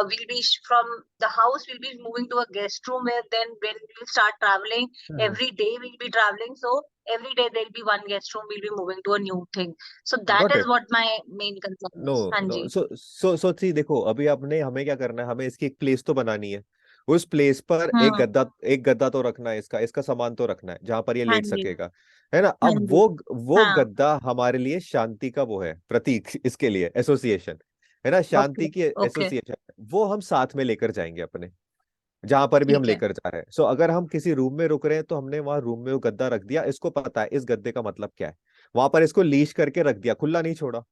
we'll be from the house we'll be moving to a guest room where then when we'll start traveling hmm, every day we'll be traveling so every day there'll be one guest room we'll be moving to a new thing so that got is it. what my main concern no is हाँ no, जी so see देखो, अभी आपने हमें क्या करना है, हमें इसकी एक प्लेस तो बनानी है। उस प्लेस पर हम्म एक गद्दा तो रखना है, इसका इसका सामान तो रखना है जहां पर ये हाँ लेट जी सकेगा, है ना। हाँ अब जी वो हाँ गद्दा हमारे लिए शांति का वो है प्रतीक, इसके लिए एसोसिएशन, है ना, ओके शांति की ओके एसोसिएशन, वो हम साथ में लेकर जाएंगे अपने, जहां पर भी हम ठीक है लेकर जा रहे हैं। सो अगर हम किसी रूम में रुक रहे हैं तो हमने वहां रूम में वो गद्दा रख दिया, इसको पता है इस गद्दे का मतलब क्या है, वहां पर इसको लीश करके रख दिया, खुला नहीं छोड़ा।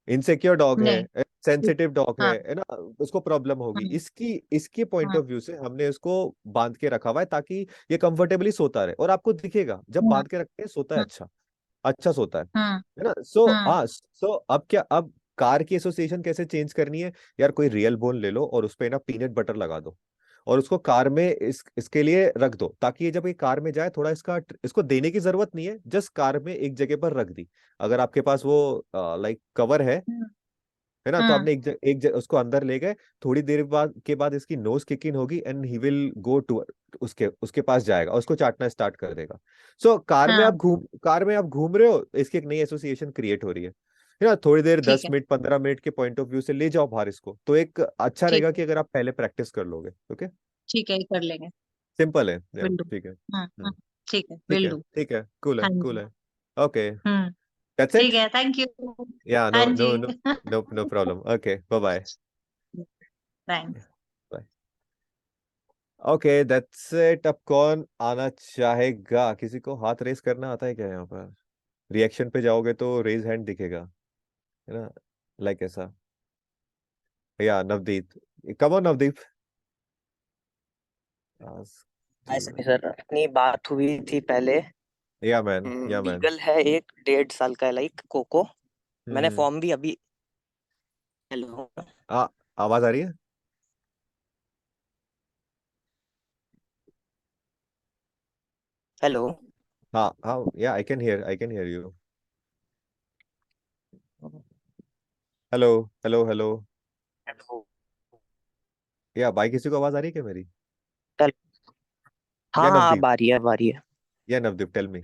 इनसिक्योर डॉग नहीं है, सेंसिटिव डॉग हाँ है ना, उसको प्रॉब्लम होगी, हाँ इसकी इसके पॉइंट हाँ ऑफ व्यू से हमने इसको बांध के रखा हुआ है, ताकि ये कंफर्टेबली सोता रहे। और आपको दिखेगा जब हाँ बांध के रखते हैं सोता है, हाँ अच्छा अच्छा सोता हाँ है ना। सो हाँ हाँ, सो अब क्या, अब कार की एसोसिएशन कैसे चेंज करनी है? यार कोई रियल बोन ले लो और उस पे ना पीनट बटर लगा दो, और उसको कार में इसके लिए रख दो, ताकि ये जब ये कार में जाए, थोड़ा इसको देने की जरूरत नहीं है, जस्ट कार में एक जगह पर रख दी। अगर आपके पास वो लाइक कवर है ना, तो हाँ आपने उसको अंदर ले गए, थोड़ी देर बाद इसकी नोज किक इन होगी, and he will go to उसके उसके पास जाएगा और उसको चाटना स्टार्ट कर देगा। सो हाँ कार में आप घूम रहे हो, इसकी एक नई एसोसिएशन क्रिएट हो रही है ना। थोड़ी देर ठीक 10 है मिनट 15 मिनट के पॉइंट ऑफ व्यू से ले जाओ बाहर इसको, तो एक अच्छा ठीक रहेगा है कि अगर आप पहले प्रैक्टिस कर लोगे। ओके, ठीक है ये कर लेंगे सिंपल है, विल डू ठीक है, ठीक है ठीक विल है, डू ठीक है, कूल है, हाँ कूल जी है। Okay, hmm that's it. ठीक है थैंक यू या हाँ नो जी no no, no problem. Okay, bye bye. Thanks okay, that's it. अब कौन आना चाहेगा? किसी को हाथ रेस करना आता है क्या यहाँ पर? रिएक्शन पे जाओगे तो रेज हैंड दिखेगा, है ना, लाइक ऐसा। या Navdeep, come on Navdeep. Ask ऐसे नहीं Steven. सर, अपनी बात हुई थी पहले। Yeah man, yeah man. Beagle है एक 1.5 साल का, लाइक कोको। मैंने हम्म। फॉर्म भी अभी। हेलो। आ आवाज आ रही है? हेलो। हाँ हाँ, yeah, I can hear you. Hello hello hello. Hello. या भाई, किसी को आवाज आ रही है क्या मेरी? हाँ या हाँ, नवदीप? अब आ रही है, अब आ रही है। या नवदीप, टेल मी।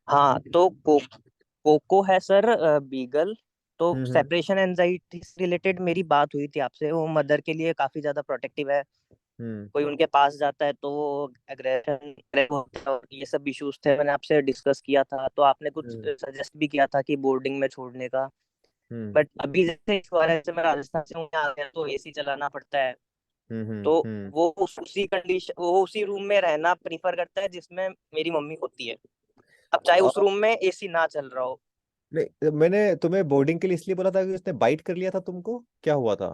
हाँ तो कोको है सर, बीगल। तो हम्म। सेपरेशन एंजाइटी से रिलेटेड मेरी बात हुई थी आपसे। वो मदर के लिए काफी ज्यादा प्रोटेक्टिव है। हम्म। कोई उनके पास जाता है तो वो एग्रेशन होता है, और ये सब इश्यूज थे। मैंने आपसे डिस्कस किया था, तो आपने कुछ हम्म। सजेस्ट भी किया था कि बोर्डिंग में छोड़ने का। हम्म। बट अभी जैसे इस बार से मैं राजस्थान से हूँ, यहाँ आ गया तो एसी चलाना पड़ता है। हम्म। तो हम्म। वो उसी कंडीशन, वो उसी रूम में रहना प्रीफर करता है जिसमें मेरी मम्मी होती है। अब चाहे उस और रूम में एसी ना चल रहा हो। नहीं, मैंने तुम्हें बोर्डिंग के लिए इसलिए बोला था कि उसने बाइट कर लिया था तुमको, क्या हुआ था?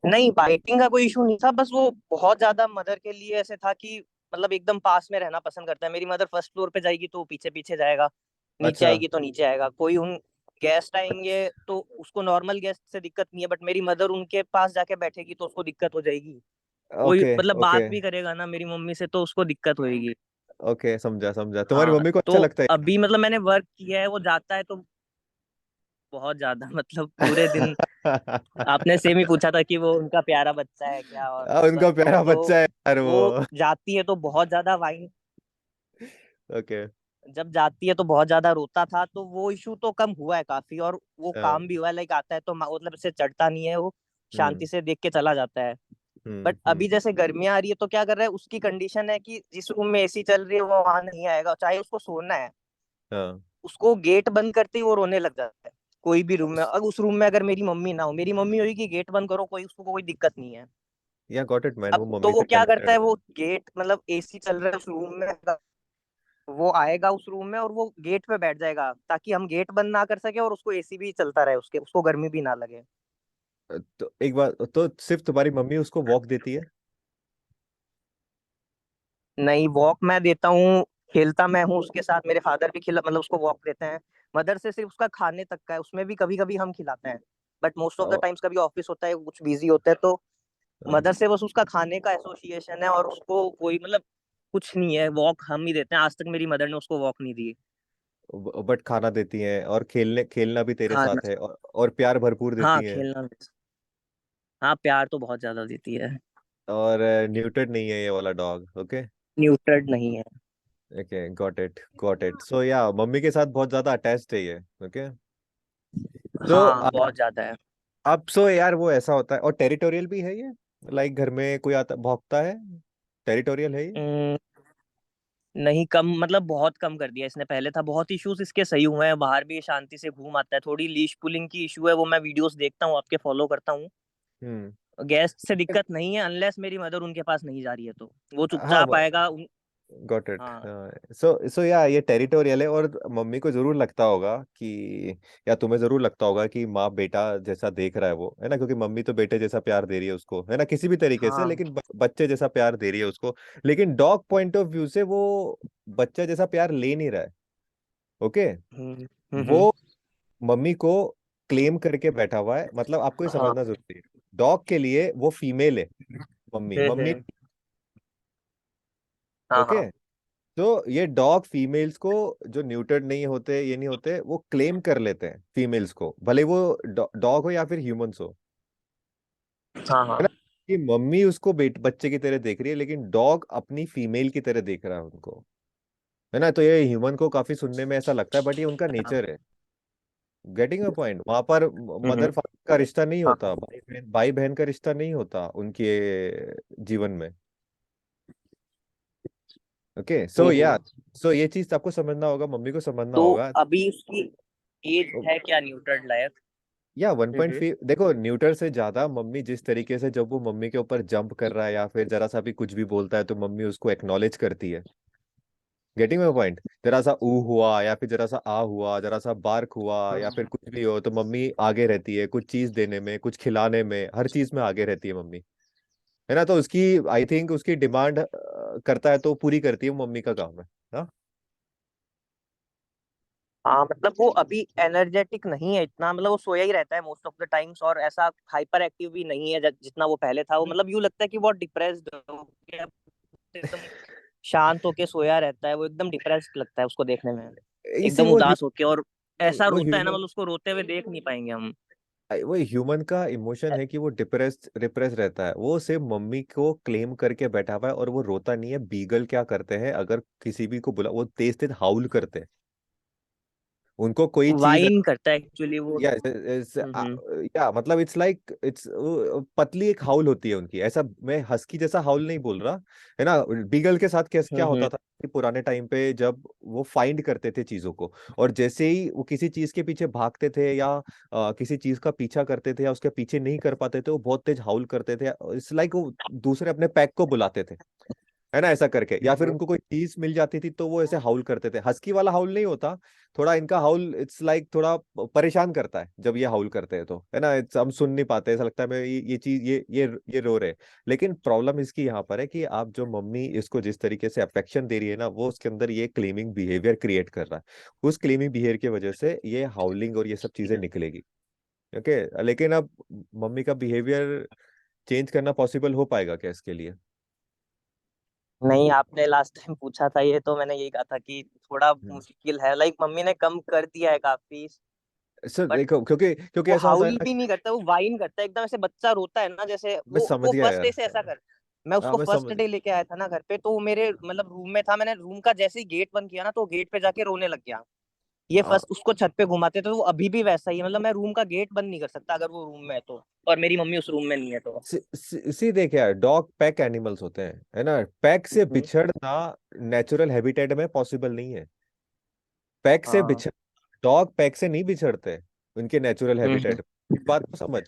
नहीं, बाइटिंग का कोई इशू नहीं था, बस वो बहुत ज्यादा मदर के लिए ऐसे था कि मतलब एकदम पास में रहना पसंद करता है। मेरी मदर फर्स्ट फ्लोर पे जाएगी तो वो पीछे पीछे जाएगा, नीचे अच्छा। आएगी तो नीचे आएगा। कोई उन गेस्ट आएंगे तो उसको नॉर्मल गेस्ट से दिक्कत नहीं है, बट मेरी मदर उनके पास जाके बैठेगी तो उसको दिक्कत हो जाएगी। कोई ओके मतलब बात ओके भी करेगा ना मेरी मम्मी से तो उसको दिक्कत होएगी। ओके, समझा समझा, तुम्हारी हाँ मम्मी को तो अच्छा लगता है? अभी मतलब मैंने वर्क किया है, वो जाता है तो बहुत ज्यादा मतलब पूरे दिन। आपने सेम ही पूछा था कि वो उनका प्यारा बच्चा है क्या, और उनका बस वो प्यारा तो बच्चा है यार वो। वो जाती है तो बहुत ज्यादा वाइन, ओके। जब जाती है तो बहुत ज्यादा रोता था। तो वो इशू तो कम हुआ है काफी, और वो काम भी हुआ है। लाइक आता है तो मतलब इसे चढ़ता नहीं है, वो हम्म। शांति से देख के चला जाता है। बट हम्म। अभी जैसे गर्मियां आ रही है तो क्या कर रहा है, उसकी कंडीशन है कि जिस रूम में एसी चल रही है वो वहां नहीं आएगा, चाहे उसको सोना है। हाँ। उसको गेट बंद करते ही वो रोने लग जाता है। कोई भी रूम में, अगर उस रूम में अगर मेरी मम्मी ना हो, मेरी मम्मी होगी कि गेट बंद करो, कोई उसको कोई दिक्कत नहीं है। या गॉट इट मैन, वो अब तो मम्मी वो से क्या करता कनेक्टेड है, है। वो गेट मतलब एसी चल रहा है उस रूम में, वो आएगा उस रूम में और वो गेट पे बैठ जाएगा ताकि हम गेट बंद ना कर सके और उसको एसी भी चलता रहे, उसके उसको गर्मी भी ना लगे। तो एक बार तो सिर्फ तुम्हारी मम्मी उसको वॉक देती है? नहीं, वॉक मैं देता हूँ, खेलता मैं हूँ उसके साथ। मेरे फादर भी खिला मतलब उसको वॉक देते हैं। मदर से सिर्फ उसका खाने तक का है, उसमें भी कभी कभी हम खिलाते हैं। बट मोस्ट ऑफ द और- टाइम्स कभी ऑफिस होता है, कुछ बिजी होता है तो मदर से बस उसका खाने का एसोसिएशन है, और उसको कोई मतलब कुछ नहीं है। वॉक हम ही देते हैं, आज तक मेरी मदर ने उसको वॉक नहीं दी। बट खाना देती हैं और खेलने खेलना भी तेरे खाना, साथ है, और प्यार भरपूर हाँ देती हैं। खेलना, हाँ प्यार तो बहुत ज्यादा देती है। और न्यूटेड नहीं है ये वाला डॉग, ओके। न्यूट्रड नहीं है। Okay, got it. सो या मम्मी के साथ बहुत ज्यादा अटैच्ड है ये, ओके। तो हाँ बहुत ज्यादा है। अब सो यार वो ऐसा होता है, और टेरिटोरियल भी है ये। लाइक घर में कोई आता भौंकता है, टेरिटोरियल है ये? उम, नहीं, कम मतलब बहुत कम कर दिया इसने। पहले था, बहुत इश्यूज इसके सही हुए हैं, बाहर भी ये शांति से घूम आता है। थोड़ी लीश पुलिंग की इशू है, वो मैं वीडियोस देखता हूँ, आपके फॉलो करता हूँ। हम्म। गेस्ट से दिक्कत नहीं है, अनलेस मेरी मदर उनके पास नहीं जा रही है तो वो हाँ, चुपचाप आएगा गॉट इट। हाँ सो या ये टेरिटोरियल है, और मम्मी को जरूर लगता होगा कि, या तुम्हें जरूर लगता होगा कि माँ बेटा जैसा देख रहा है वो, है ना, क्योंकि मम्मी तो बेटे जैसा प्यार दे रही है उसको, है ना, किसी भी तरीके से, हाँ। लेकिन बच्चे जैसा प्यार दे रही है उसको। लेकिन डॉग पॉइंट ऑफ व्यू से वो बच्चा जैसा प्यार ले नहीं रहा है, ओके। हम्म वो मम्मी को क्लेम करके बैठा हुआ है, मतलब आपको ये हाँ समझना जरूरी है। डॉग के लिए वो फीमेल है, मम्मी मम्मी, हम्म। हाँ हाँ ओके। तो ये डॉग फीमेल्स को, जो न्यूटर्ड नहीं होते, ये नहीं होते, वो क्लेम कर लेते हैं फीमेल्स को, भले वो डॉग हो या फिर ह्यूमंस हो, हाँ है ना। हाँ कि मम्मी उसको बच्चे की तरह देख रही है, लेकिन डॉग अपनी फीमेल की तरह देख रहा है उनको, है ना। तो ये ह्यूमन को काफी सुनने में ऐसा लगता है, बट ये उनका हाँ। नेचर है। गेटिंग अ पॉइंट, वहां पर हम्म। मदर फादर का रिश्ता नहीं हाँ होता, हाँ भाई बहन का रिश्ता नहीं होता उनके जीवन में, ओके। सो या, हम्म। सो ये चीज आपको समझना होगा, मम्मी को समझना तो होगा। अभी उसकी एज है क्या न्यूट्रल लायक? या वन पॉइंट हम्म। फाइव देखो, न्यूटर से ज्यादा मम्मी जिस तरीके से, जब वो मम्मी के ऊपर जंप कर रहा है या फिर जरा सा भी कुछ भी बोलता है तो मम्मी उसको एक्नॉलेज करती है। गेटिंग माय पॉइंट, जरा सा ऊ हुआ या फिर जरा सा आ हुआ, जरा सा बार्क हुआ या फिर कुछ भी हो, तो मम्मी आगे रहती है, कुछ चीज देने में, कुछ खिलाने में, हर चीज में आगे रहती है मम्मी। है ना। तो उसकी आई थिंक उसकी डिमांड करता है तो पूरी करती है, वो मम्मी का काम है ना। हाँ मतलब वो अभी एनर्जेटिक नहीं है इतना, मतलब वो सोया ही रहता है मोस्ट ऑफ द टाइम्स, और ऐसा हाइपर एक्टिव भी नहीं है जितना वो पहले था। वो मतलब यूं लगता है कि बहुत डिप्रेस्ड हो गया, एकदम शांत होके सोया रहता है। वो एकदम डिप्रेस्ड लगता है उसको देखने में, इसी एकदम वो उदास होके। और ऐसा वो रोता है ना, ह्यूमन मतलब उसको रोते हुए देख नहीं पाएंगे हम। वो ह्यूमन का इमोशन है कि वो डिप्रेस रहता है। वो सिर्फ मम्मी को क्लेम करके बैठा हुआ है और वो रोता नहीं है। बीगल क्या करते हैं, अगर किसी भी को बुला, वो तेज तेज हाउल करते हैं। उनको कोई चीज, वाइन करता है एक्चुअली वो। या हम्म। या मतलब इट्स लाइक इट्स पतली एक हाउल होती है उनकी। ऐसा मैं हस्की जैसा हाउल नहीं बोल रहा, है ना। बीगल के साथ कैसे क्या हम्म। होता था कि पुराने टाइम पे जब वो फाइंड करते थे चीजों को, और जैसे ही वो किसी चीज के पीछे भागते थे या किसी चीज का पीछा करते थे या उसके पीछे नहीं कर पाते थे, वो बहुत तेज हाउल करते थे। इट्स लाइक वो दूसरे अपने पैक को बुलाते थे, है ना, ऐसा करके। या फिर उनको कोई चीज मिल जाती थी तो वो ऐसे हाउल करते थे। हस्की वाला हाउल नहीं होता, थोड़ा इनका हाउल इट्स लाइक थोड़ा परेशान करता है जब ये हाउल करते हैं तो, है ना। हम सुन नहीं पाते, ऐसा लगता है मैं ये चीज ये रो रहे हैं। लेकिन प्रॉब्लम इसकी यहाँ पर है कि आप जो मम्मी इसको जिस तरीके से अफेक्शन दे रही है ना, वो उसके अंदर ये क्लेमिंग बिहेवियर क्रिएट कर रहा है। उस क्लेमिंग बिहेवियर की वजह से ये हाउलिंग और ये सब चीजें निकलेगी। ओके, लेकिन अब मम्मी का बिहेवियर चेंज करना पॉसिबल हो पाएगा क्या इसके लिए? नहीं, आपने लास्ट टाइम पूछा था ये, तो मैंने यही कहा था कि थोड़ा हम्म। मुश्किल है। लाइक मम्मी ने कम कर दिया है काफी, सर बट देखो, क्योंकि क्योंकि वो ऐसा होता है हाउल ना भी कि नहीं करता, वो वाइन करता है एकदम। ऐसे बच्चा रोता है ना, जैसे मैं वो समझ गया फर्स्ट डे यार। से ऐसा कर। मैं हाँ उसको मैं फर्स्ट समझ। डे लेके आया था ना घर पे, तो वो मेरे मतलब रूम में था। मैंने रूम का जैसे ही गेट बंद किया ना, तो गेट पे जाके रोने लग गया। ये हाँ, फर्स्ट उसको छत पे घुमाते थे, तो वो अभी भी वैसा ही है। मतलब मैं रूम का गेट बंद नहीं कर सकता अगर वो रूम में है तो, और मेरी मम्मी उस रूम में नहीं है तो। सीधे क्या है, डॉग पैक एनिमल्स होते हैं, है ना। पैक से हम्म। बिछड़ना नेचुरल हैबिटेट में पॉसिबल नहीं है। पैक से हाँ। बिछड़ डॉग पैक से नहीं बिछड़ते उनके नेचुरल हैबिटेट। हम्म। इस बात को समझ।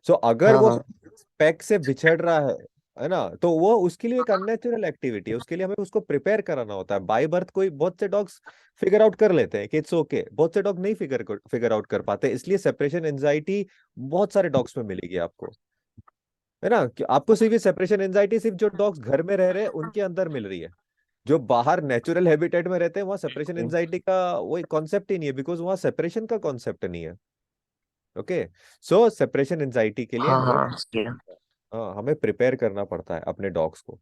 सो अगर हाँ वो हाँ। पैक से बिछड़ रहा है ना, तो वो उसके लिए एक अननेचुरल एक्टिविटी है। उसके लिए हमें उसको प्रिपेयर कराना होता है बाय बर्थ। कोई बहुत से डॉग्स फिगर आउट कर लेते हैं कि इट्स ओके, बहुत से डॉग नहीं फिगर आउट कर पाते। इसलिए सेपरेशन एंजाइटी बहुत सारे डॉग्स में मिलेगी आपको, है ना। कि आपको सिर्फ ये सेपरेशन एंजाइटी सिर्फ जो डॉग्स घर में रह रहे हैं उनके अंदर मिल रही है। जो बाहर नेचुरल हैबिटेट में रहते हैं वहां सेपरेशन एंजाइटी का वो कॉन्सेप्ट ही नहीं है, बिकॉज वहां सेपरेशन का कॉन्सेप्ट नहीं है। ओके, सो सेपरेशन एंजाइटी के लिए हाँ हमें, हाँ। हाँ, हमें प्रिपेयर करना पड़ता है अपने डॉग्स को।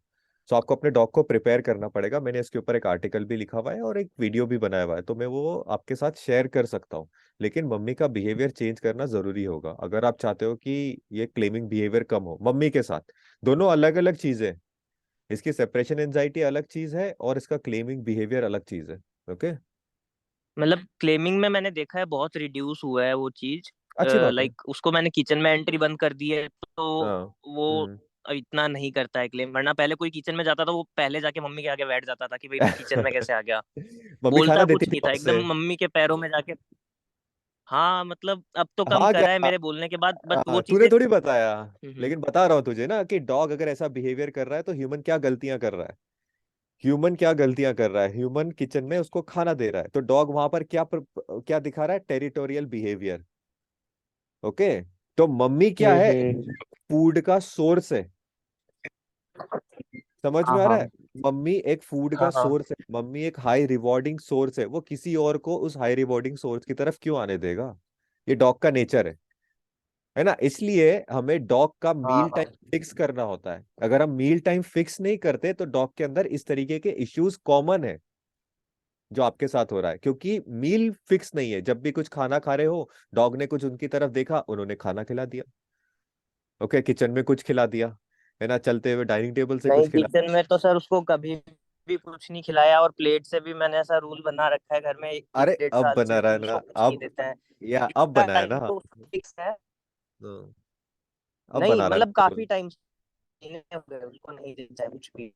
सो आपको अपने डॉग को प्रिपेयर करना पड़ेगा। मैंने इसके ऊपर एक आर्टिकल भी लिखा हुआ है और एक वीडियो भी बनाया हुआ है, तो मैं वो आपके साथ शेयर कर सकता हूँ। लेकिन मम्मी का बिहेवियर चेंज करना जरूरी होगा अगर आप चाहते हो कि ये क्लेमिंग बिहेवियर कम हो मम्मी के साथ। दोनों अलग अलग चीजें हैं। इसकी सेपरेशन एंजाइटी अलग चीज है और इसका क्लेमिंग बिहेवियर अलग चीज है। ओके, मतलब क्लेमिंग में मैंने देखा है बहुत रिड्यूस हुआ है वो चीज। अच्छी बात है। लाइक उसको मैंने किचन में एंट्री बंद कर दी है, तो हाँ। वो हम्म। अब इतना नहीं करता है क्लेम। वरना पहले कोई किचन में जाता था, वो पहले जाके मम्मी के आगे बैठ जाता था कि भाई मैं किचन में कैसे आ गया। मम्मी खाना बोलता देती कुछ थी नहीं था, पास से। एकदम मम्मी के पैरों में जाके। हाँ मतलब अब तो कम हाँ क्या, करा है मेरे बोलने के बाद, बट वो तूने चीजें। थोड़ी बताया। हम्म। लेकिन बता रहा हूँ तुझे ना कि डॉग अगर ऐसा बिहेवियर कर रहा है तो ह्यूमन क्या गलतियां कर रहा है। ह्यूमन क्या गलतियां कर रहा है, ह्यूमन किचन में उसको खाना दे रहा है तो डॉग वहां पर क्या दिखा रहा है, टेरिटोरियल बिहेवियर। ओके, तो मम्मी क्या है, हम्म। फूड का सोर्स है। समझ हाँ में आ रहा हाँ। है। मम्मी एक फूड का हाँ हाँ। सोर्स है, मम्मी एक हाई रिवॉर्डिंग सोर्स है। वो किसी और को उस हाई रिवॉर्डिंग सोर्स की तरफ क्यों आने देगा। ये डॉग का नेचर है ना। इसलिए हमें डॉग का मील हाँ। टाइम फिक्स करना होता है। अगर हम मील टाइम फिक्स नहीं करते तो डॉग के अंदर इस तरीके के इश्यूज कॉमन है जो आपके साथ हो रहा है, क्योंकि मील फिक्स नहीं है। जब भी कुछ खाना खा रहे हो, डॉग ने कुछ उनकी तरफ देखा, उन्होंने खाना खिला दिया। ओके, किचन में कुछ खिला दिया, है ना, चलते हुए डाइनिंग टेबल से नहीं, कुछ खिला। किचन में तो सर उसको कभी भी कुछ नहीं खिलाया, और प्लेट से भी मैंने ऐसा रूल बना रखा है घर में, एक अरे डेढ़ अब साल बना से, रहा कि है ना, उसको कुछ नहीं अब देते हैं। या अब इतना बना है टाइम ना। तो फिक्स है। हाँ, अब नहीं बना रहा है मतलब ना काफी बिल्कुल। टाइम हो गए उसको नहीं देता है कुछ भी।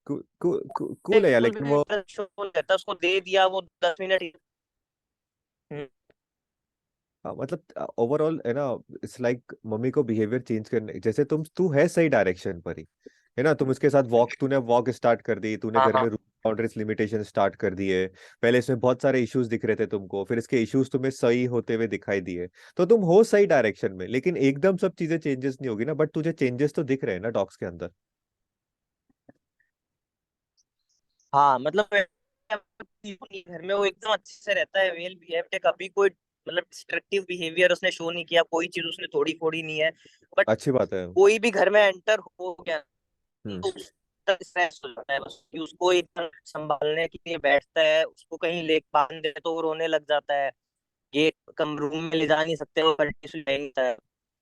कूल है यार, बिल्कुल लेकिन भी वो इंटरेस्ट शो नहीं करता, उसको दे दिया वो 10 मिनट। हम्म। हाँ, मतलब ओवरऑल है ना। इट्स लाइक मम्मी को बिहेवियर चेंज करने, जैसे तू है सही डायरेक्शन पर ही, है ना। तुम उसके साथ वॉक, तूने वॉक स्टार्ट कर दी, तूने हाँ घर हाँ। में रूम बाउंड्रीज लिमिटेशन स्टार्ट कर दिए। पहले इसमें बहुत सारे इश्यूज दिख रहे थे तुमको, फिर इसके इश्यूज तुम्हें सही होते हुए दिखाई दिए, तो तुम हो सही डायरेक्शन में, लेकिन एकदम सब चीजें चेंजेस नहीं होगी ना, बट तुझे चेंजेस तो दिख रहे हैं ना डॉग्स के अंदर। हाँ मतलब घर में वो एकदम अच्छे से रहता है, वेल बिहेव्ड है, कभी कोई मतलब डिस्ट्रक्टिव बिहेवियर उसने शो नहीं किया, कोई चीज उसने तोड़ी फोड़ी नहीं है। बट अच्छी बात है। कोई भी घर में एंटर हो गया हम्म। तो उसका स्ट्रेस हो जाता है बस, कि उसको इतना संभालने के लिए बैठता है, उसको कहीं ले बांध दे तो वो रोने लग जाता है, गेट कम रूम में ले जा नहीं सकते, वो कंटिन्यूसली रहता है।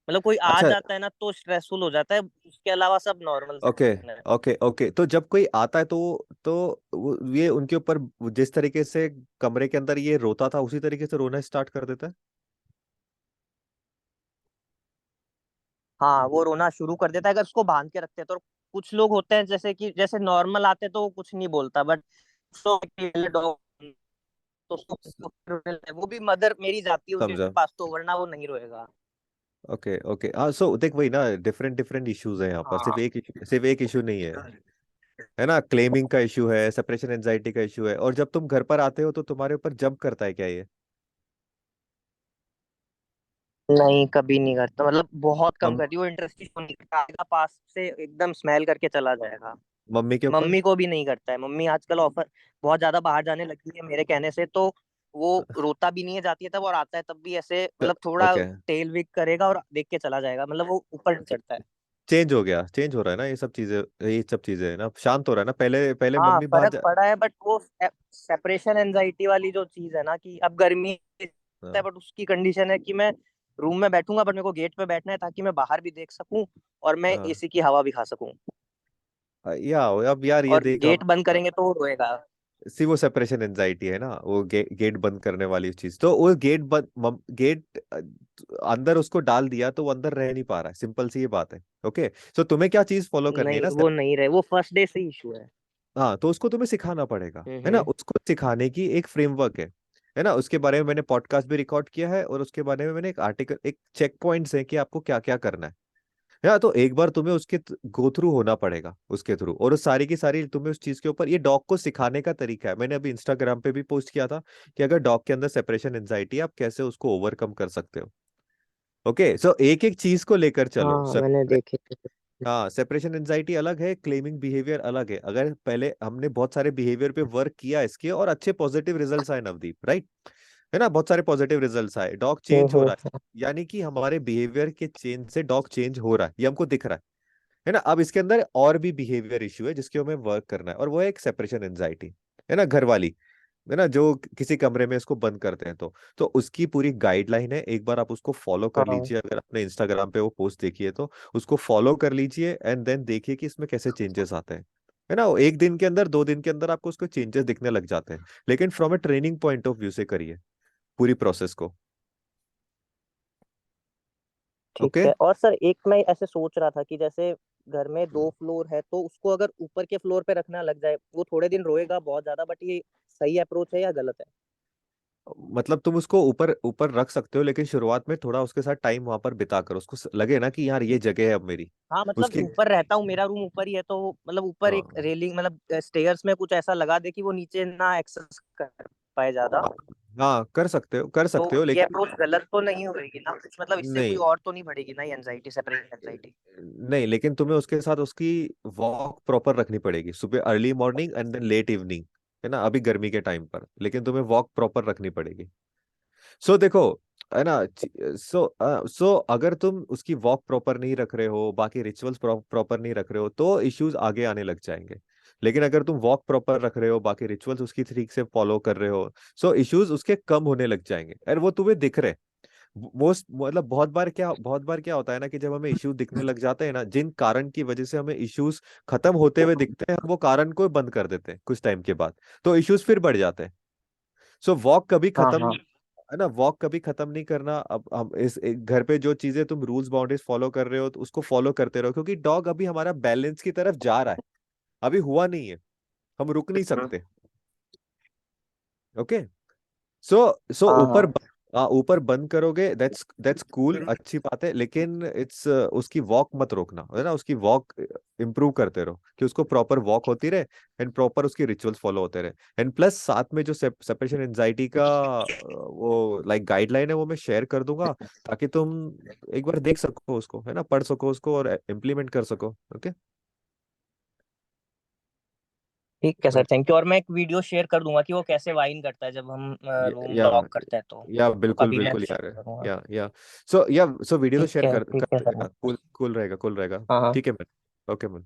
मतलब कोई आ अच्छा। जाता है ना तो स्ट्रेसफुल हो जाता है, उसके अलावा सब नॉर्मल ओके है। ओके ओके, तो जब कोई आता है तो ये उनके ऊपर जिस तरीके से कमरे के अंदर ये रोता था उसी तरीके से रोना स्टार्ट कर देता है। हाँ वो रोना शुरू कर देता है अगर उसको बांध के रखते हैं तो। कुछ लोग होते हैं जैसे कि जैसे नॉर्मल आते हैं तो वो कुछ नहीं बोलता, बट डॉग तो उसको रोने लगता है। वो भी मदर मेरी जाती है उसके समझा। पास तो, वरना वो नहीं रोएगा। ओके ओके, हाँ, सो देख वही ना, डिफरेंट डिफरेंट इश्यूज है यहाँ पर, हाँ सिर्फ एक इशू नहीं है ना। क्लेमिंग का इशू है, सेपरेशन एंजाइटी का इशू है, और जब तुम घर पर आते हो तो तुम्हारे ऊपर जंप करता है क्या ये? नहीं कभी नहीं करता, मतलब बहुत कम मम, करती है वो, इंटरेस्ट ही नहीं करता, आएगा पास से एकदम स्मेल करके चला जाएगा। मम्मी के ऊपर? मम्मी को भी नहीं करता है, मम्मी आजकल ऑफर बहुत ज्यादा बाहर जाने लगी है मेरे कहने से, तो वो रोता भी नहीं है, जाती है तब, और आता है तब भी ऐसे मतलब थोड़ा ओके, टेल विक करेगा और देख के चला जाएगा, मतलब वो ऊपर नहीं चढ़ता है। चेंज हो गया, चेंज हो रहा है ना, ये सब चीजें है ना, शांत हो रहा है ना, पहले पहले हाँ मम्मी बाहर फर्क पड़ा है, बट वो सेपरेशन एंजाइटी वाली जो चीज है ना, कि अब गर्मी है हाँ, बट उसकी कंडीशन है कि मैं रूम में बैठूंगा बट मेरे को गेट पे बैठना है ताकि मैं बाहर भी देख सकूं और मैं हाँ, एसी की हवा भी खा सकूं। या अब यार ये और देख गेट अब बंद करेंगे तो वो रोएगा। सी वो सेपरेशन एंजाइटी है ना, वो गेट बंद करने वाली चीज, तो वो गेट अंदर उसको डाल दिया तो वो अंदर रह नहीं पा रहा है, सिंपल सी ये बात है। ओके, तो तुम्हें क्या चीज फॉलो करनी है नहीं ना। वो नहीं रहे, वो फर्स्ट डे से इशू है। हाँ, तो उसको तुम्हें सिखाना पड़ेगा, है ना, हम्म। उसको सिखाने की एक फ्रेमवर्क है ना, उसके बारे में मैंने पॉडकास्ट भी रिकॉर्ड किया है, और उसके बारे में मैंने एक आर्टिकल, एक चेक पॉइंट्स है कि आपको क्या क्या करना है ना, तो एक बार तुम्हें उसके गो थ्रू होना पड़ेगा उसके थ्रू, और उस सारी की सारी तुम्हें उस चीज के ऊपर, ये डॉग को सिखाने का तरीका है। मैंने अभी इंस्टाग्राम पे भी पोस्ट किया था कि अगर डॉग के अंदर सेपरेशन एंजाइटी है, आप कैसे उसको ओवरकम कर सकते हो। ओके, सो एक एक चीज को लेकर चलो। हाँ मैंने देखे थे। हाँ, सेपरेशन एंजाइटी अलग है, क्लेमिंग बिहेवियर अलग है। अगर पहले हमने बहुत सारे बिहेवियर पे वर्क किया इसके, और अच्छे पॉजिटिव रिजल्ट्स आए नवदीप, राइट, है ना, बहुत सारे पॉजिटिव रिजल्ट्स आए, डॉग चेंज हो रहा है, यानी कि हमारे बिहेवियर के चेंज से डॉग चेंज हो रहा है, ये हमको दिख रहा है ना। अब इसके अंदर और भी बिहेवियर इशू है जिसके हमें वर्क करना है, और वो है एक सेपरेशन एंजाइटी, है ना, घर वाली, है ना, जो किसी कमरे में इसको बंद करते हैं तो उसकी पूरी गाइडलाइन है, एक बार आप उसको फॉलो कर हाँ लीजिए, अगर आपने इंस्टाग्राम पे वो पोस्ट देखी है तो उसको फॉलो कर लीजिए, एंड देन देखिए कि इसमें कैसे चेंजेस आते हैं, है ना। वो एक दिन के अंदर, 2 दिन के अंदर आपको उसको चेंजेस दिखने लग जाते हैं, लेकिन from a training point of view से करिए पूरी प्रोसेस को। ठीक ओके। है। और सर एक मैं ऐसे सोच रहा था कि जैसे घर में 2 फ्लोर है तो उसको अगर ऊपर के फ्लोर पे रखना लग जाए, वो थोड़े दिन रोएगा बहुत ज्यादा, बट ये सही अप्रोच है या गलत है? मतलब तुम उसको ऊपर ऊपर रख सकते हो, लेकिन शुरुआत में थोड़ा उसके साथ टाइम वहां पर बिता कर, उसको लगे ना कि यार ये जगह है अब मेरी, हाँ मतलब उसकी। ऊपर रहता हूँ, मेरा रूम ऊपर ही है, तो मतलब ऊपर एक हाँ, रेलिंग मतलब स्टेयर्स में कुछ ऐसा लगा दे कि वो नीचे ना एक्सेस कर पाए ज्यादा। हाँ, कर तो सकते हो, ये लेकिन अप्रोच गलत तो नहीं होगी ना कुछ, मतलब इससे कोई नहीं और तो नहीं बढ़ेगी ना ये एंजाइटी, सेपरेट एंजाइटी? नहीं, लेकिन तुम्हें उसके साथ उसकी वॉक प्रॉपर रखनी पड़ेगी, सुबह early morning and then late evening, है ना, अभी गर्मी के टाइम पर, लेकिन तुम्हें वॉक प्रॉपर रखनी पड़ेगी। सो देखो, है ना, सो अगर तुम उसकी वॉक प्रॉपर नहीं रख रहे हो, बाकी रिचुअल्स प्रॉपर नहीं रख रहे हो, तो इश्यूज आगे आने लग जाएंगे। लेकिन अगर तुम वॉक प्रॉपर रख रहे हो, बाकी रिचुअल्स उसकी ठीक से फॉलो कर रहे हो, सो इश्यूज उसके कम होने लग जाएंगे, और वो तुम्हें दिख रहे। मोस्ट मतलब बहुत बार क्या होता है ना, कि जब हमें इश्यूज दिखने लग जाते हैं ना, जिन कारण की वजह से हमें इश्यूज खत्म होते हुए दिखते हैं, हम वो कारण को बंद कर देते हैं कुछ टाइम के बाद, तो इश्यूज फिर बढ़ जाते हैं। सो वॉक कभी हाँ खत्म, हाँ है ना, वॉक कभी खत्म नहीं करना। अब हम इस एक घर पे जो चीजें तुम रूल्स बाउंड्रीज फॉलो कर रहे हो, तो उसको फॉलो करते रहो, क्योंकि डॉग अभी हमारा बैलेंस की तरफ जा रहा है, अभी हुआ नहीं है, हम रुक नहीं सकते। ओके, सो हाँ ऊपर हाँ ऊपर बंद करोगे, दैट्स कूल, अच्छी बात है, लेकिन इट्स उसकी वॉक मत रोकना, है ना, उसकी वॉक इम्प्रूव करते रहो कि उसको प्रॉपर वॉक होती रहे एंड प्रॉपर उसकी रिचुअल्स फॉलो होते रहे। एंड प्लस साथ में जो सेपरेशन एंजाइटी का वो लाइक गाइडलाइन है वो मैं शेयर कर दूंगा, ताकि तुम एक बार देख सको उसको, है ना, पढ़ सको उसको और इम्प्लीमेंट कर सको। ओके, ठीक है सर, थैंक यू। और मैं एक वीडियो शेयर कर दूंगा कि वो कैसे वाइन करता है जब हम रूम या लॉक करते हैं, तो या बिल्कुल अभी मैं बिल्कुल शेयर यार, करूंगा। या सो वीडियो तो शेयर कर ठीक है कर सर। देना, कूल कूल रहेगा, कूल रहेगा। हाँ हाँ, ठीक है मैन, ओके मैन।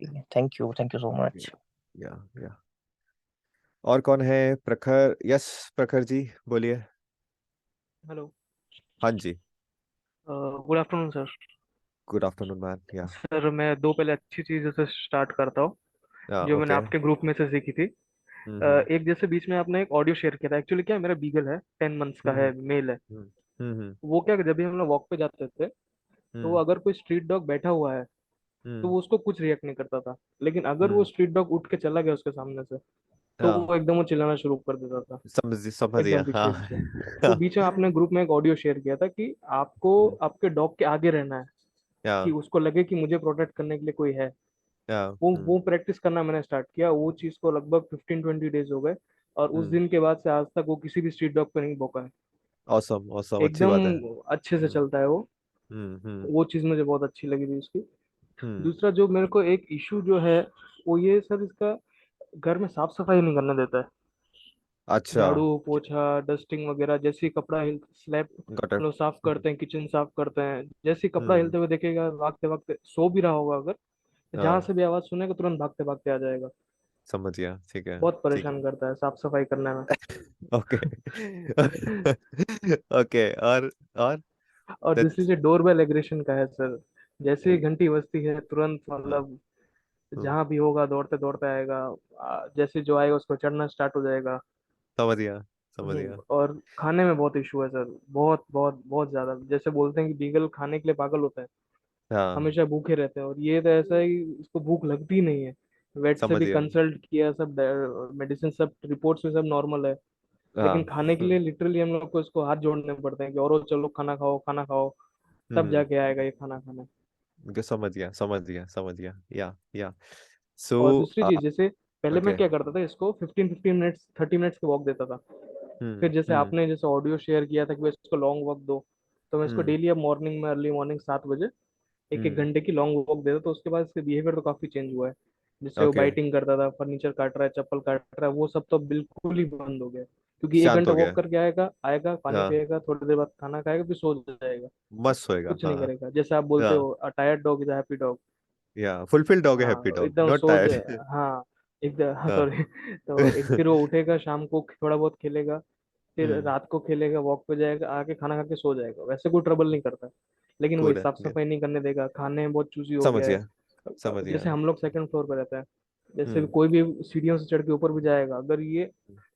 ठीक है, थैंक यू सो मच। या और कौन है? प्रखर, यस, प्रखर जी बोलिए। हेलो। हाँ जी, good afternoon sir. Good afternoon man. Yeah sir मैं दो पहले अच्छी चीज़ों से स्टार्ट करता हूँ या जो मैंने ओके। आपके ग्रुप में से सीखी थी। हम्म एक जैसे बीच में आपने एक ऑडियो शेयर किया था। एक्चुअली क्या है, मेरा बीगल है, 10 मंथ्स का हम्म है, मेल है। हम्म हम्म वो क्या, जब भी हम लोग वॉक पे जाते थे तो वो हम्म अगर कोई स्ट्रीट डॉग बैठा हुआ है तो हम्म वो उसको कुछ रिएक्ट नहीं करता था। लेकिन अगर वो हम्म, स्ट्रीट डॉग उठ के चला गया उसके सामने से तो हाँ, वो एकदम वो चिल्लाना शुरू कर देता था, समझ गया, एकदम पीछे हाँ। पीछे। तो बीच में आपने ग्रुप में एक ऑडियो शेयर किया था कि आपको आपके डॉग के आगे रहना है, या कि उसको लगे कि मुझे प्रोटेक्ट करने के लिए कोई है। या वो प्रैक्टिस करना मैंने स्टार्ट किया। वो चीज को लगभग 15-20 डेज हो गए और उस हम्म दिन के बाद से आज तक वो किसी भी स्ट्रीट डॉग पे नहीं भौंका है। ऑसम ऑसम, अच्छी एकदम बात है। अच्छे से चलता है वो। हम्म। वो चीज मुझे बहुत अच्छी लगी थी उसकी। हम्म दूसरा जो मेरे को एक इशू जो है वो ये सर, इसका घर में साफ सफाई नहीं करने देता है। अच्छा, झाड़ू पोछा डस्टिंग वगैरह, जैसे ही कपड़ा हिल स्लैब गॉट हम इट। लोग साफ करते हैं, किचन साफ करते हैं, जैसे ही कपड़ा हम्म हिलते हुए देखेगा, भागते भागते सो भी रहा होगा अगर, जहां हाँ, से भी आवाज सुनेगा तुरंत भागते भागते आ जाएगा। समझ गया, ठीक है, बहुत ठीक है। परेशान करता है साफ सफाई करने में। ओके। ओके, और और दूसरी दैट्स जो डोरबेल एग्रेशन का है सर, जैसे ही घंटी बजती है तुरंत मतलब जहां भी होगा दौड़ते दौड़ते आएगा। जैसे जो आएगा उसको चढ़ना स्टार्ट हो जाएगा। समझ गया, समझ गया। और खाने में बहुत इशू है सर, बहुत बहुत बहुत ज्यादा। जैसे बोलते हैं कि बीगल खाने के लिए पागल होता है, हाँ, हमेशा भूखे रहते हैं, और ये तो ऐसा है कि इसको भूख लगती ही नहीं है। वेट से समझ भी गया। कंसल्ट किया, सब मेडिसिन सब रिपोर्ट्स में सब नॉर्मल है। लेकिन हाँ। खाने के लिए लिटरली हम लोग को इसको हाथ जोड़ने पड़ते हैं कि और चलो खाना खाओ खाना खाओ, तब हम्म जाके आएगा ये खाना खाने। समझ गया, समझ गया, समझ गया। या सो और दूसरी चीज, जैसे पहले मैं ओके। क्या करता था, इसको 15-15 मिनट्स 30 मिनट्स की वॉक देता था। फिर जैसे हम्म आपने जैसे ऑडियो शेयर किया था कि भाई इसको लॉन्ग वॉक दो, तो मैं इसको हम्म डेली अब मॉर्निंग में, अर्ली मॉर्निंग 7 बजे एक एक हम्म घंटे की लॉन्ग वॉक देता। तो उसके बाद इसका बिहेवियर तो काफी चेंज हुआ है। जिससे वो ओके, बाइटिंग करता था, फर्नीचर काट रहा है, चप्पल काट रहा है, वो सब तो बिल्कुल ही बंद हो गया। क्योंकि एक शांत घंटा हो वॉक गया। करके आएगा आएगा पानी हाँ, पिएगा, थोड़ी देर बाद खाना खाएगा, फिर सो जाएगा। मस्त होएगा, कुछ नहीं हाँ। करेगा। जैसे आप बोलते हाँ, हो a tired dog is a happy dog. या फुलफिल डॉग है, हैप्पी हाँ डॉग, एकदम नॉट सो टायर्ड। हाँ एकदम, हाँ हाँ। सॉरी। तो एक फिर वो उठेगा शाम को, थोड़ा बहुत खेलेगा, फिर हम्म रात को खेलेगा, वॉक पे जाएगा, आके खाना खा के सो जाएगा। वैसे कोई ट्रबल नहीं करता। लेकिन वही कूल है, साफ सफाई नहीं करने देगा, खाने में बहुत चूजी हो समझ गया है। गया, समझ गया। जैसे हम लोग सेकंड फ्लोर पे रहता है, जैसे हम्म कोई भी सीढ़ियों से चढ़ के ऊपर भी जाएगा, अगर ये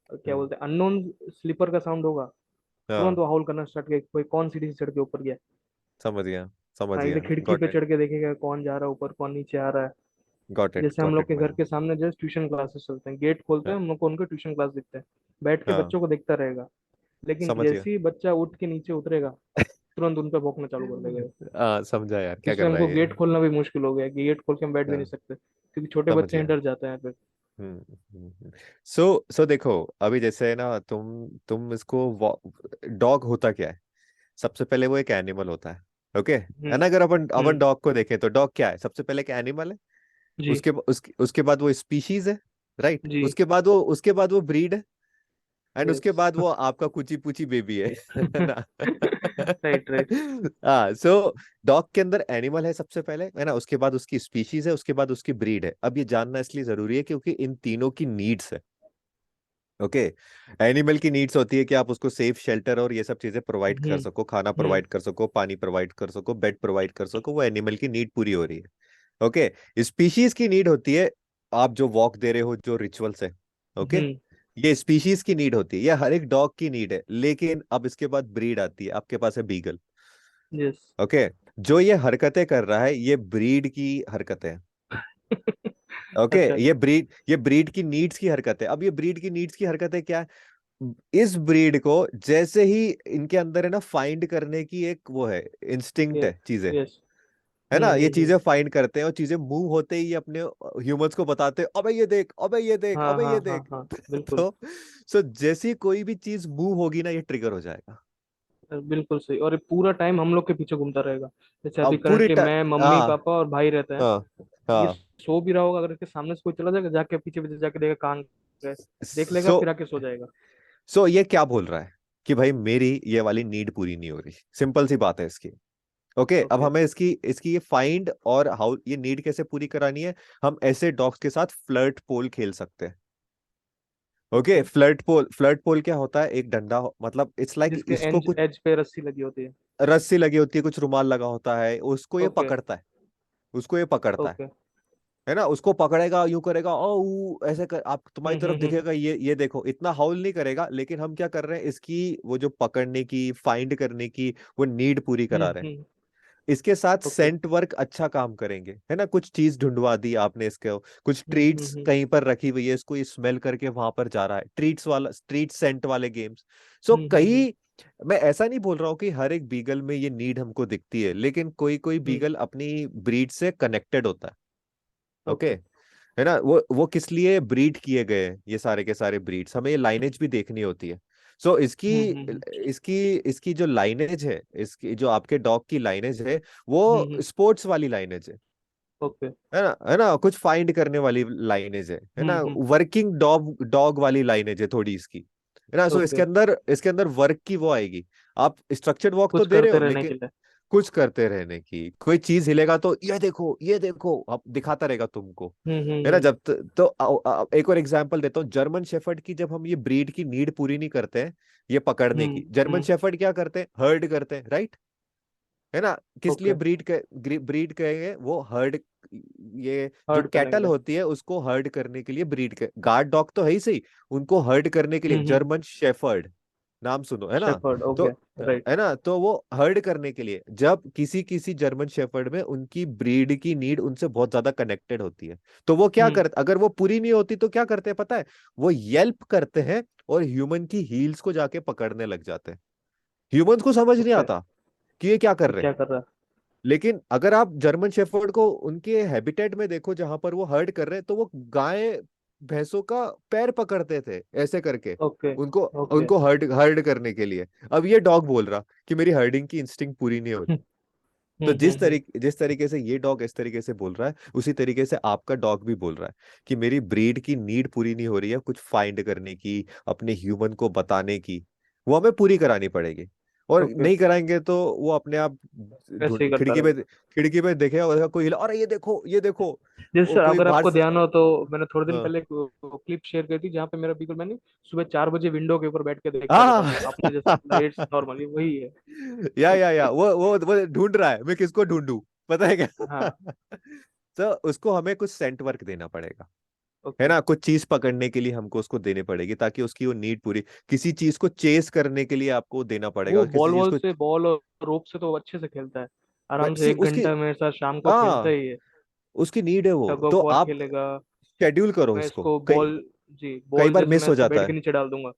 क्या हम्म बोलते हैं अननोन स्लीपर का साउंड होगा, तुरंत हाँ, वो हाउल करना स्टार्ट किया, कोई कौन सीढ़ी से चढ़ के ऊपर गया। समझ गया, समझ हाँ, इधर गया, खिड़की पे गॉट इट, चढ़ के देखेगा कौन जा रहा है ऊपर, कौन नीचे आ रहा है। गॉट इट, जैसे हम गॉट लोग इट के घर मैन। के सामने जस्ट ट्यूशन क्लासेस चलते हैं, गेट खोलते हैं हम लोग को, उनके ट्यूशन क्लास दिखते हैं। बैठ के हाँ, बच्चों को देखता रहेगा। लेकिन समझ गया। जैसे ही बच्चा उठ के नीचे उतरेगा, तुरंत उन पे भौंकना चालू कर देगा। हाँ, समझा यार, क्या इससे कर रहा हमको है गेट ये। खोलना भी मुश्किल हो गया, कि गेट खोल के हम बैठ भी नहीं हाँ, सकते, क्योंकि छोटे समझ बच्चे हैं, गया। डर जाते हैं फिर। सो देखो, अभी जैसे है ना, तुम इसको, डॉग होता क्या है? सबसे पहले वो एक एनिमल होता है। ओके, है हम्म ना? अगर अपन अपन हम्म डॉग को देखें तो डॉग क्या है? सबसे पहले एक एनिमल है। जी उसके बाद वो स्पीशीज है, राइट? जी उसके बाद वो ब्रीड है, एंड उसके यस। बाद वो आपका कुची पुची बेबी है ना? Right right. हाँ, सो डॉग के अंदर एनिमल है सबसे पहले, है ना, उसके बाद उसकी स्पीशीज है, उसके बाद उसकी ब्रीड है। अब ये जानना इसलिए जरूरी है क्योंकि इन तीनों की नीड्स है। ओके, एनिमल की नीड्स होती है कि आप उसको सेफ शेल्टर और ये सब चीजें प्रोवाइड कर हम्म सको, खाना हम्म प्रोवाइड कर सको, पानी प्रोवाइड कर सको, बेड प्रोवाइड कर सको, वो एनिमल की नीड पूरी हो रही है। ओके, स्पीशीज की नीड होती है, आप जो वॉक दे रहे हो, जो रिचुअल्स है, ओके, हम्म ये स्पीशीज की नीड होती है, ये हर एक डॉग की नीड है। लेकिन अब इसके बाद ब्रीड आती है, आपके पास है बीगल। यस। ओके, जो ये हरकतें कर रहा है, ये ब्रीड की हरकतें हैं। ओके, अच्छा। ये ब्रीड की नीड्स की हरकत है। अब ये ब्रीड की नीड्स की हरकत है क्या है? इस ब्रीड को जैसे ही इनके अंदर है ना फाइंड करने की एक वो है, इंस्टिंक्ट है, चीजें यस। है ना, ये हम्म। चीजें फाइंड करते हैं और चीजें मूव होते ही अपने ह्यूमंस को बताते हैं, अबे ये देख, अबे ये देख, हाँ अबे हाँ ये हाँ देख। हाँ, बिल्कुल। तो सो जैसी कोई भी चीज मूव होगी ना, ये ट्रिगर हो जाएगा। बिल्कुल सही। और ये पूरा टाइम हम लोग के पीछे घूमता रहेगा। जैसे अभी अब पूरी करंटली मैं, मम्मी हाँ पापा और भाई रहते हैं। हाँ ये हाँ। सो भी रहा होगा, अगर इसके सामने से कोई चला जाएगा, जाके पीछे पीछे जाके देगा कहाँ गए, देख लेगा, सो फिर आके सो जाएगा। सो ये क्या बोल रहा है कि भाई मेरी ये वाली नीड पूरी नहीं हो रही, सिंपल सी बात है इसकी। ओके, अब ओके। हमें इसकी इसकी ये फाइंड और हाउ ये नीड कैसे पूरी करानी है, हम ऐसे डॉग्स के साथ फ्लर्ट पोल खेल सकते हैं। Okay, okay. फ्लर्ट पोल क्या होता है, एक डंडा मतलब इट्स लाइक जिसके इसको एज कुछ एज पे रस्सी लगी होती है। रस्सी लगी होती है, कुछ रुमाल लगा होता है, उसको ये ओके। पकड़ता है, उसको ये पकड़ता ओके। है ना, उसको पकड़ेगा, यूं करेगा, ओ ऊ, ऐसे कर, आप तुम्हारी तरफ हम्म। दिखेगा, ये देखो, इतना हाउल नहीं करेगा, लेकिन हम क्या कर रहे हैं, इसकी वो जो पकड़ने की, फाइंड करने की वो नीड पूरी करा रहे हैं। हम्म। इसके साथ ओके। सेंट वर्क अच्छा काम करेंगे, है ना, कुछ चीज ढूंढवा दी आपने इसके, कुछ ट्रीट्स हम्म। कहीं पर रखी हुई है, इसको ये स्मेल करके वहां पर जा रहा है, ट्रीट्स वाला, ट्रीट सेंट वाले गेम्स। सो हम्म। कई, मैं ऐसा नहीं बोल रहा हूँ कि हर एक बीगल में ये नीड हमको दिखती है, लेकिन कोई कोई बीगल अपनी ब्रीड से कनेक्टेड होता है। Okay, okay. है ना, वो किस लिए ब्रीड किए गए हैं, ये सारे के सारे ब्रीड्स, हमें ये लाइनेज भी देखनी होती है। सो इसकी हम्म। इसकी इसकी जो लाइनेज है, इसकी जो आपके डॉग की लाइनेज है, वो हम्म। स्पोर्ट्स वाली लाइनेज ओके। है ना, कुछ फाइंड करने वाली लाइनेज है ना, वर्किंग डॉग डॉग वाली लाइनेज है थोड़ी इसकी, है ना। So okay. इसके अंदर वर्क की वो आएगी। आप स्ट्रक्चर्ड वॉक तो कुछ दे रहे करते हो, रहने के लेकिन लिए। कुछ करते रहने की, कोई चीज हिलेगा तो ये देखो, ये देखो, अब दिखाता रहेगा तुमको, है ना। हम्म। तो एक और एग्जांपल देता हूँ, जर्मन शेफर्ड की, जब हम ये ब्रीड की नीड पूरी नहीं करते हैं, ये पकड़ने की, जर्मन हम्म। शेफर्ड क्या करते हैं, हर्ड करते हैं, राइट, है ना। किस लिए ओके। ब्रीड कहेंगे, वो हर्ड, ये जो हर्ट करने के कैटल लिए। होती है उसको हर्ड करने के लिए ब्रीड कर, गार्ड डॉग तो है ही सही, उनको हर्ड करने के लिए हम्म। जर्मन शेफर्ड, नाम सुनो, है ना। शेफर्ड। तो ओके। राइट। है ना, तो वो हर्ड करने के लिए, जब किसी किसी जर्मन शेफर्ड में उनकी ब्रीड की नीड उनसे बहुत ज्यादा कनेक्टेड होती है, तो वो क्या हम्म। करते, अगर वो पूरी नहीं होती तो क्या करते हैं पता है, वो येल्प करते हैं और ह्यूमन की हील्स को जाके पकड़ने लग जाते हैं। ह्यूमंस को समझ नहीं ओके। आता कि ये क्या कर ये रहे क्या हैं, कर रहा है? लेकिन अगर आप जर्मन शेफर्ड को उनके हैबिटेट में देखो जहां पर वो हर्ड कर रहे हैं, तो वो गाय भैंसों का पैर पकड़ते थे ऐसे करके, ओके। उनको ओके। उनको हर्ड हर्ड करने के लिए। अब ये डॉग बोल रहा कि मेरी हर्डिंग की इंस्टिंक्ट पूरी नहीं हो रही। तो जिस तरीके से ये डॉग इस तरीके से बोल रहा है, उसी तरीके से आपका डॉग भी बोल रहा है कि मेरी ब्रीड की नीड पूरी नहीं हो रही है, कुछ फाइंड करने की, अपने ह्यूमन को बताने की, वो हमें पूरी करानी पड़ेगी। और ओके। नहीं कराएंगे तो वो अपने आप वैसे ही करता रहेगा। खिड़की पे देखेगा और कोई हिला, अरे ये देखो, ये देखो, जैसे वो कोई अगर बाहर आपको से ध्यान हो तो मैंने थोड़े दिन हाँ पहले क्लिप शेयर करी थी, जहाँ पे मेरा बिल्कुल, मैंने सुबह 4 बजे विंडो के ऊपर बैठ के देखता रहता हाँ था, आपने जैसे बोला इट्स नॉर्मली वही है। या वो ढूंढ रहा है, मैं किसको ढूंढूं, पता है क्या। हाँ। तो उसको हमें कुछ सेंट वर्क देना पड़ेगा, है ओके। ना, कुछ चीज पकड़ने के लिए हमको उसको देनी पड़ेगी, ताकि उसकी वो नीड पूरी, किसी चीज को चेस करने के लिए आपको देना वो पड़ेगा, किसी बॉल चीज वॉल को से, बॉल और रोप से तो वो अच्छे से खेलता है। आराम से एक उसकी घंटा मेरे साथ शाम को खेलता हाँ ही है। उसकी नीड है टग वो, ऑफ तो वॉर आप खेलेगा। शेड्यूल करो मैं इसको, इसको कई बॉल, जी कई बॉल बार जैसे मिस मैं हो इसको जाता बेड के है नीचे डाल दूंगा,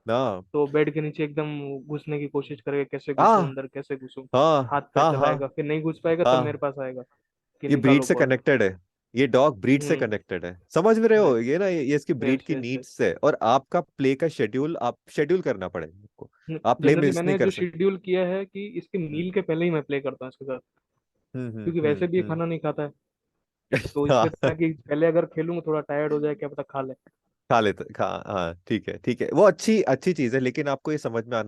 ना। तो बेड के नीचे एकदम घुसने की कोशिश करेगा, कैसे घुसूं हाँ अंदर, कैसे घुसूं। हाँ हाथ पैर हाँ हाँ चलाएगा, फिर नहीं घुस पाएगा तब मेरे हाँ, पास आएगा कि ये ब्रीड निकालो से बॉल। कनेक्टेड है, ये डॉग ब्रीड से हम्म। कनेक्टेड है, समझ में रहे हो, राइट। ये ना, ये इसकी ब्रीड यस की यस नीड्स यस। है, और आपका प्ले का शेड्यूल आप शेड्यूल करना पड़ेगा आपको, आप प्ले जनरली मिस नहीं मैंने कर जो सकते। शेड्यूल किया है कि इसके हम्म मील के पहले ही मैं प्ले करता हूँ इसके साथ, हम्म हम्म क्योंकि हम्म वैसे भी ये हम्म। खाना नहीं खाता है। तो इसलिए, हाँ ताकि पहले अगर खेलूंगा थोड़ा टायर्ड हो जाए, क्या पता खा ले। खा लेते खा, हाँ ठीक है ठीक है, वो अच्छी अच्छी चीज है, लेकिन आपको ये समझ में आ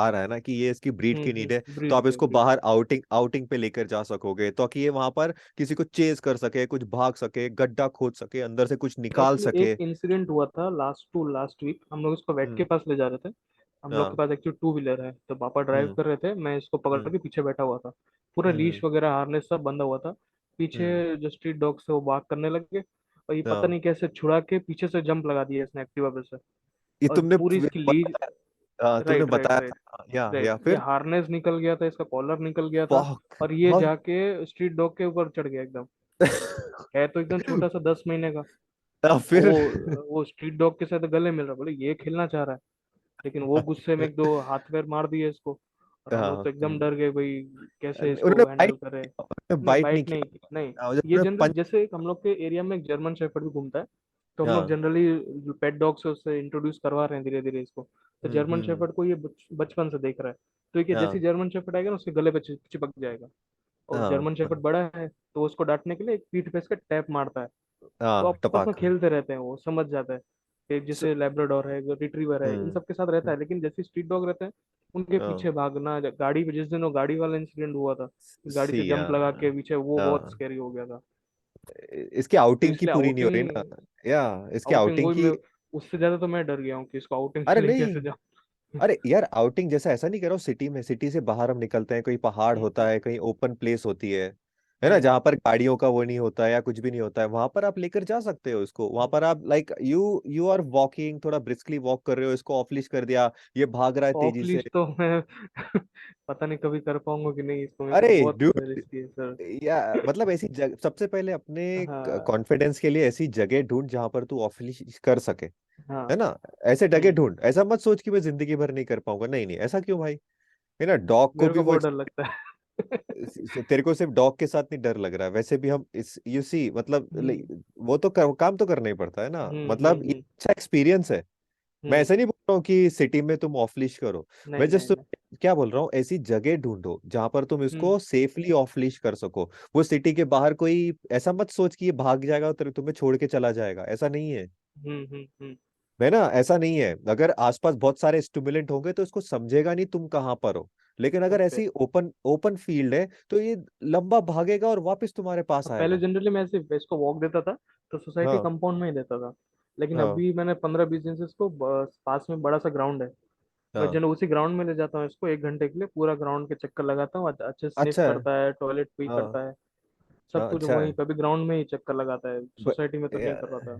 रहा है ना कि ये इसकी ब्रीड की नीड है, तो ब्रीड आप के इसको ब्रीड बाहर आउटिंग आउटिंग पे लेकर जा सकोगे, तो कि ये वहां पर किसी को चेज कर सके, कुछ भाग सके, गड्ढा खोद सके, अंदर से कुछ निकाल एक्चुअली सके। एक इंसिडेंट हुआ था लास्ट वीक, हम लोग इसको वेट के हम्म पास ले जा रहे थे। हम लोग के हाँ पास एक्चुअली टू व्हीलर है, तो पापा ड्राइव हम्म कर रहे थे, मैं इसको पकड़ हम्म के पीछे बैठा हुआ था। पूरा हम्म लीश वगैरह हार्नेस सब बंधा हुआ था। पीछे हम्म जो स्ट्रीट डॉग्स है वो बाग करने लगे, और ये पता हाँ, नहीं कैसे छुड़ा के पीछे से जंप लगा दिया इसने एक्टिवा पे से। ये और तुमने पूरी इसकी लीज, बताया, हाँ तुमने राइट राइट बताया राइट था, या राइट, ये फिर हार्नेस निकल गया था, इसका कॉलर निकल गया था। बहुत और ये बहुत जाके स्ट्रीट डॉग के ऊपर चढ़ गया एकदम। है तो एकदम छोटा सा 10 महीने का। और फिर वो स्ट्रीट डॉग के साथ गले मिल रहा, बोले ये खेलना चाह रहा है। लेकिन वो गुस्से में एक दो हाथ पैर मार दिए इसको, और हम लोग हाँ तो एकदम डर गए भाई, कैसे उन्होंने इसको हैंडल करें। नहीं बाइट नहीं बाइट नहीं, किया। नहीं। ये उन्होंने जनरल, पंच। जैसे एक हम लोग के एरिया में एक जर्मन शेफर्ड भी घूमता है, तो हम लोग हाँ। जनरली पेट डॉग से उससे इंट्रोड्यूस करवा रहे हैं धीरे धीरे इसको। तो जर्मन हम्म। शेफर्ड को ये बचपन से देख रहा है, तो ये जैसे हाँ जर्मन शेफर्ड आएगा ना उसके गले पे चिपक जाएगा। और हाँ जर्मन शेफर्ड बड़ा है तो उसको डांटने के लिए एक पीठ पे इसका टैप मारता है। तो हाँ आपस में टपाक। खेलते रहते हैं, वो समझ जाता है कि So- जैसे लेब्राडोर है, रिट्रीवर है, इन हम्म सब के साथ रहता है, लेकिन जैसे स्ट्रीट डॉग रहते हैं उनके हाँ पीछे भागना, गाड़ी पे जिस दिन वो गाड़ी वाला इंसिडेंट हुआ था, गाड़ी से सी जंप लगा के पीछे, वो बहुत हाँ स्कैरी हो गया था। इसकी तो आउटिंग की इसलिए पूरी नहीं हो रही ना। आउटिंग, या इसकी आउटिंग आउटिंग वही की। मैं, उससे ज्यादा तो मैं डर गया हूँ कि इसको आउटिंग अरे पे लेके कैसे नहीं। जाऊँ। अरे यार आउटिंग जैसा ऐसा नहीं कह रहा हूँ, सिटी में, सिटी से बाहर हम निकलते हैं, कोई पहाड़ होता है, कहीं ओपन प्लेस होती है ना, जहाँ पर गाड़ियों का वो नहीं होता है या कुछ भी नहीं होता है, वहां पर आप लेकर जा सकते हो इसको। वहां पर आप लाइक यू आर वॉकिंग, थोड़ा ब्रिस्कली वॉक कर रहे हो, इसको ऑफ लीश कर दिया, ये भाग रहा है ऑफ तेजी से। लीश तो मैं पता नहीं कभी कर पाऊंगा कि नहीं, इसको मेरे को अरे बहुत ड्यूड, रिस्की है सर। या मतलब ऐसी जगह सबसे पहले अपने हाँ कॉन्फिडेंस के लिए ऐसी जगह ढूंढ जहां पर तू ऑफ लीश कर सके, हाँ। है ना। ऐसे जगह हम्म। ढूंढ, ऐसा मत सोच कि मैं जिंदगी भर नहीं कर पाऊंगा, नहीं नहीं ऐसा क्यों भाई, है ना। डॉग को मेरे भी को वो बहुत डर लगता है। तेरे को सिर्फ डॉग के साथ नहीं डर लग रहा है, वैसे भी हम इस यू सी मतलब हम्म वो तो काम तो करना ही पड़ता है ना, मतलब ये हम्म। अच्छा एक्सपीरियंस है। मैं हम्म। ऐसे नहीं बोल रहा हूँ कि सिटी में तुम ऑफ लीश करो, नहीं मैं नहीं जस्ट नहीं। क्या बोल रहा हूँ, ऐसी जगह ढूंढो जहां पर तुम हम्म इसको सेफली ऑफ लीश कर सको। वो सिटी के बाहर कोई ऐसा मत सोच कि ये भाग जाएगा और तुम्हें छोड़ के चला जाएगा, ऐसा नहीं है। हम्म। है ना, ऐसा नहीं है। अगर आसपास बहुत सारे स्टिमुलेंट होंगे तो इसको समझेगा नहीं तुम कहाँ पर हो, लेकिन अगर ओके। ऐसी ओपन ओपन फील्ड है तो ये लंबा भागेगा और वापस तुम्हारे पास अब पहले आएगा। जनरली मैं ऐसे इसको वॉक देता था, तो सोसाइटी हाँ कंपाउंड में ही देता था। लेकिन हाँ अभी मैंने 15-20 दिन से इसको पास में बड़ा सा ग्राउंड है, मैं हाँ। जनरल उसी ग्राउंड में ले जाता हूँ इसको, 1 घंटे के लिए पूरा ग्राउंड के चक्कर लगाता हूँ, अच्छे स्निफ अच्छा है। करता है, टॉयलेट भी हाँ करता है, सब हाँ कुछ अच्छा है। वहीं पे, अभी ग्राउंड में ही चक्कर लगाता है, ब, सोसाइटी में तो नहीं या, कर पाता।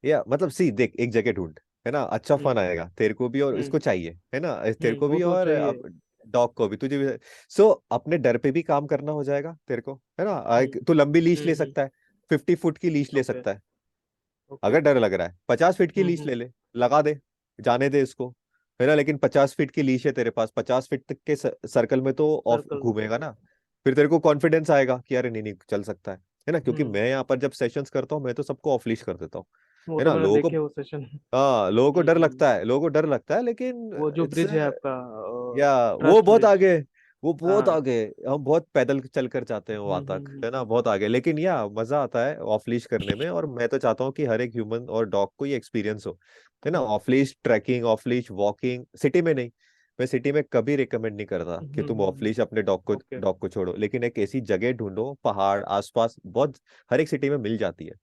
या मतलब सी देख, एक जगह ढूंढ, है ना, अच्छा हम्म फन आएगा तेरे को भी और हम्म इसको चाहिए, है ना, तेरे को वो भी तो और चाहिए। डॉग को भी, तुझे भी। सो अपने डर पे भी काम करना हो जाएगा तेरे को, है ना। हम्म तू लंबी लीश ले सकता है, 50 फुट की लीश ले ओके सकता है। ओके। अगर डर लग रहा है 50 फीट की लीश हम्म। ले ले, लगा दे, जाने दे इसको, है ना। लेकिन 50 फीट की लीश है तेरे पास, 50 फीट तक के सर्कल में तो ऑफ सर्कल में। घूमेगा ना। फिर तेरे को कॉन्फिडेंस आएगा कि अरे नहीं नहीं चल सकता है ना, क्योंकि हम्म। मैं यहाँ पर जब सेशंस करता हूँ मैं तो सबको ऑफ लीश कर देता हूँ, वो है तो ना। मैंने लोगों देखे को, वो सेशन। हाँ लोगों को डर लगता है, लोगों को डर लगता है, लेकिन वो जो इट्स, ब्रिज है आपका, या वो ट्रस्ट बहुत ब्रिज। आगे, वो बहुत हाँ। आगे, हम बहुत पैदल चल कर जाते हैं वहां तक, है ना, बहुत आगे। लेकिन या मजा आता है ऑफ लीश करने में, और मैं तो चाहता हूँ कि हर एक ह्यूमन और डॉग को ये एक्सपीरियंस हो, है ना। Off leash tracking, off leash walking, city में नहीं, मैं सिटी में कभी रिकमेंड नहीं करता कि तुम ऑफ लीश अपने ओके। डॉग को छोड़ो, लेकिन एक ऐसी जगह ढूंढो, पहाड़ आसपास बहुत, हर एक सिटी में मिल जाती है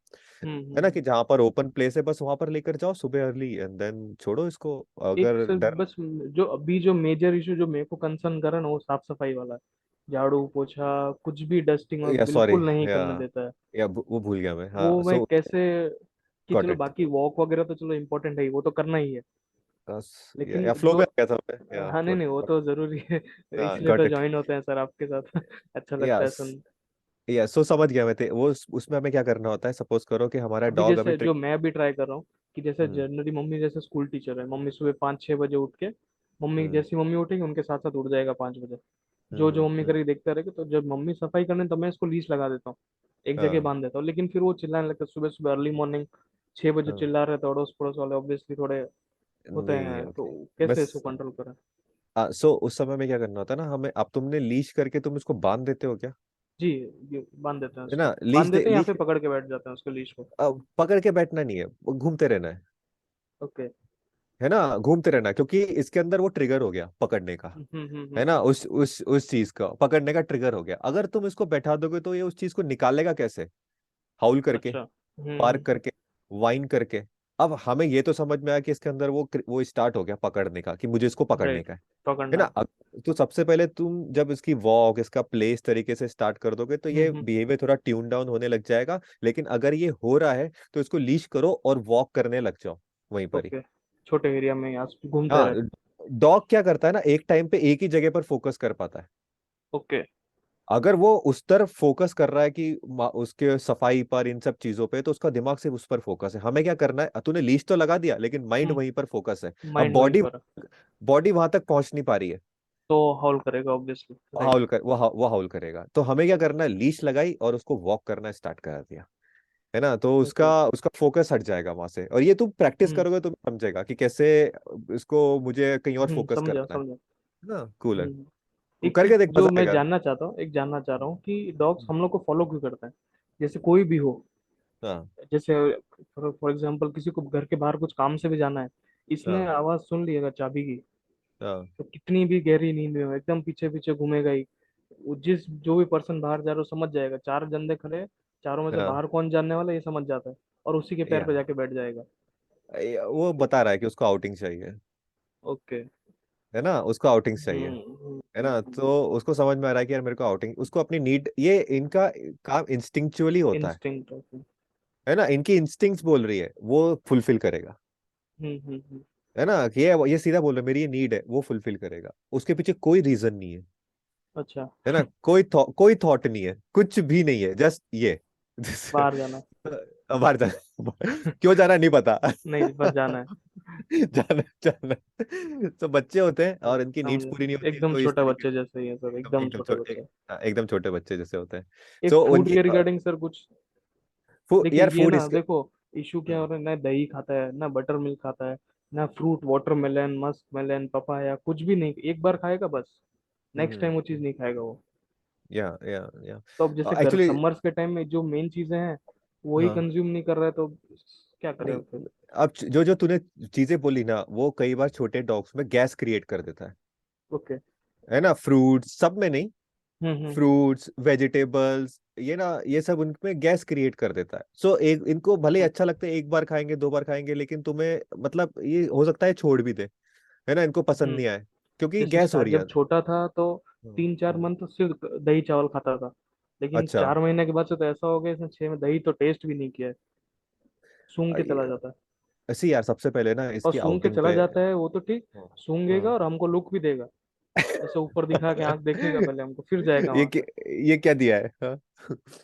ना, कि जहाँ पर ओपन प्लेस है बस वहां पर लेकर जाओ सुबह अर्ली एंड देन छोड़ो इसको। एक अगर सिर्फ डर, बस, जो अभी जो मेजर इशू जो मेरे को कंसर्न कर रहा है ना, वो साफ सफाई वाला है। झाड़ू पोछा कुछ भी डस्टिंग और या सॉरी, बिल्कुल नहीं या करने देता है। वो भूल गया मैं, हाँ वो मैं सो कैसे, कि गॉट चलो इट। बाकी वॉक वगैरह तो चलो इम्पोर्टेंट है ही, वो तो करना ही है, लेकिन या फ्लो जो, में आ गया था मैं, या हाँ नहीं नहीं वो तो जरूरी है, हाँ इसलिए गॉट तो इट। ज्वाइन होते हैं सर आपके साथ। अच्छा लगता है यस, सुन। यस सो समझ गया मैं वो उसमें हमें क्या करना होता है, सपोज करो कि हमारा अभी डॉग अभी जैसे जो ट्रिक। मैं भी ट्राई कर रहा हूँ, कि जैसे हम्म जनरली मम्मी जैसे स्कूल टीचर है, मम्मी सुबह 5-6 बजे उठ के, मम्मी हम्म जैसी मम्मी उठेगी उनके साथ साथ उठ जाएगा 5 बजे, जो जो मम्मी हम्म। करेगी देखता रहेगा, तो जब मम्मी सफाई करने तो मैं इसको लीश लगा देता हूँ, एक जगह हाँ बांध देता हूँ, लेकिन फिर वो चिल्लाने लगता है सुबह सुबह अर्ली मॉर्निंग 6 बजे हाँ चिल्ला रहे हैं, तो अड़ोस पड़ोस वाले ऑब्वियसली थोड़े होते नहीं हैं, तो ओके, कैसे बस इसको कंट्रोल करें। सो उस समय में क्या करना होता है ना हमें, अब तुमने लीश करके तुम इसको बांध देते हो क्या, जी, ये बांध देते हैं है उसको, ना, बांध देते हैं या लीश फिर पकड़ के बैठ जाते हैं उसको लीश को। पकड़ के बैठना नहीं है, वो घूमते रहना ओके। है ना, घूमते रहना, क्योंकि इसके अंदर वो ट्रिगर हो गया पकड़ने का, है ना, उस चीज का पकड़ने का ट्रिगर हो गया। अगर तुम इसको बैठा दोगे तो ये उस चीज को निकालेगा कैसे, हाउल करके, अच्छा। बार्क करके, वाइन करके। अब हमें ये तो समझ में आया कि इसके अंदर वो स्टार्ट हो गया पकड़ने का, कि मुझे इसको पकड़ने राइट, का है पकड़ना ना। है। तो सबसे पहले तुम जब इसकी वॉक, इसका प्ले इस तरीके से स्टार्ट कर दोगे तो ये हम्म। बिहेवियर थोड़ा ट्यून डाउन होने लग जाएगा। लेकिन अगर ये हो रहा है तो इसको लीश करो और वॉक करने लग जाओ वहीं पर ही। ओके, छोटे एरिया में यहाँ घूमते हाँ, रहे। डॉग क्या करता है ना, एक टाइम पे एक ही जगह पर फोकस कर पाता है। ओके। अगर वो उस तरफ फोकस कर रहा है कि उसके सफाई पर, इन सब चीजों पे, तो उसका दिमाग सिर्फ उस पर फोकस है। हमें क्या करना है, तूने लीश तो लगा दिया लेकिन माइंड वहीं पर फोकस है। अब माइंड वहीं बॉडी पर बॉडी वहां तक पहुंच नहीं पा रही है, तो हॉल करेगा ऑब्वियसली, राइट। वो हाउल करेगा। तो हमें क्या करना है, लीश लगाई और उसको वॉक करना स्टार्ट करा दिया, है ना, तो उसका ओके। उसका फोकस हट जाएगा वहां से। और ये तू प्रैक्टिस हम्म करोगे तो समझेगा कि कैसे इसको मुझे कहीं और फोकस समझा करना है समझा। ना। कूल है, एक करके चीज देख, जो मजा मैं आएगा। जानना चाहता हूँ, एक जानना चाह रहा हूँ कि डॉग्स हम लोग को फॉलो क्यों करते हैं? जैसे कोई भी हो, हाँ जैसे फॉर एग्जांपल किसी को घर के बाहर कुछ काम से भी जाना है, इसने हाँ आवाज सुन ली अगर चाबी की, हाँ तो कितनी भी गहरी नींद में हो, एकदम पीछे पीछे घूमेगा ही। वो जिस जो भी पर्सन बाहर जा रहा है वो समझ जाएगा, चार बंदे खड़े हैं, चारों में से हाँ बाहर कौन जानने वाला है, ये समझ जाता है, और उसी के पैर या पे जाके बैठ जाएगा। वो बता रहा है कि उसको आउटिंग चाहिए, ओके। है ना, उसको आउटिंग चाहिए, है ना। तो उसको समझ में आ रहा है कि यार मेरे को आउटिंग, उसको अपनी नीड, ये इनका काम इंस्टिंक्चुअली होता इंस्टिंक्ट। ओके। है ना, इनकी इंस्टिंक्ट्स बोल रही है, वो फुलफिल करेगा, हम्म। है ना, कि ये सीधा बोल रहा है मेरी ये नीड है, वो फुलफिल करेगा। उसके पीछे कोई रीजन नहीं है, अच्छा। है ना, कोई थॉट नहीं है, कुछ भी नहीं है, जस्ट ये बाहर जाना। बाहर जा, क्यों जाना नहीं पता। नहीं, बस जाना है। जाना जाना। तो बच्चे होते हैं और इनकी नीड्स समझे। पूरी नहीं होती, एकदम तो इस छोटा तरीके बच्चे जैसे ही है सर, एकदम एकदम एकदम छोटे बच्चे। एकदम छोटे बच्चे जैसे होते हैं। एक तो फूड उनकी के रिगार्डिंग सर कुछ, देखिए यार ये फूड ना इसके। देखो, इशू क्या हो रहा है, ना दही खाता है, ना बटर मिल्क खाता है, ना fruit, watermelon, musk melon, papaya, कुछ भी नहीं, एक बार खाएगा बस, नेक्स्ट टाइम वो चीज नहीं खाएगा वो। या तो अब जैसे घर एक्चुअली समर्स के टाइम में जो मेन चीजें हैं वही हाँ, कंज्यूम नहीं कर रहा है, तो क्या करें नहीं, अब फिर? अब जो जो तूने चीजें बोली ना, वो कई बार छोटे डॉग्स में गैस क्रिएट कर देता ओके। है ना, फ्रूट्स सब में नहीं, हम्म। फ्रूट्स वेजिटेबल्स, ये ना, ये सब उनमें गैस क्रिएट कर देता है। सो एक इनको भले ही अच्छा लगता है, एक बार खाएंगे, दो बार खाएंगे, लेकिन तुम्हें मतलब ये हो सकता है छोड़ भी दे, है ना, इनको पसंद हम्म। नहीं आए क्योंकि जैसे गैस हो रही है। जब छोटा था तो हम्म, 3-4 हम्म। मंथ सिर्फ दही चावल खाता था, लेकिन अच्छा, 4 महीने के बाद से तो ऐसा हो गया, इसने 6 में दही तो टेस्ट भी नहीं किया है, सूंघ के चला जाता है। ऐसी यार, सबसे पहले ना और इसकी सूंघ के आउटिंग चला पे। जाता है वो तो ठीक, हाँ सूंघेगा हाँ। और हमको लुक भी देगा, ऐसे ऊपर दिखा के आंख देखेगा पहले हमको, फिर जाएगा ये वहां से। ये क्या दिया है, हाँ?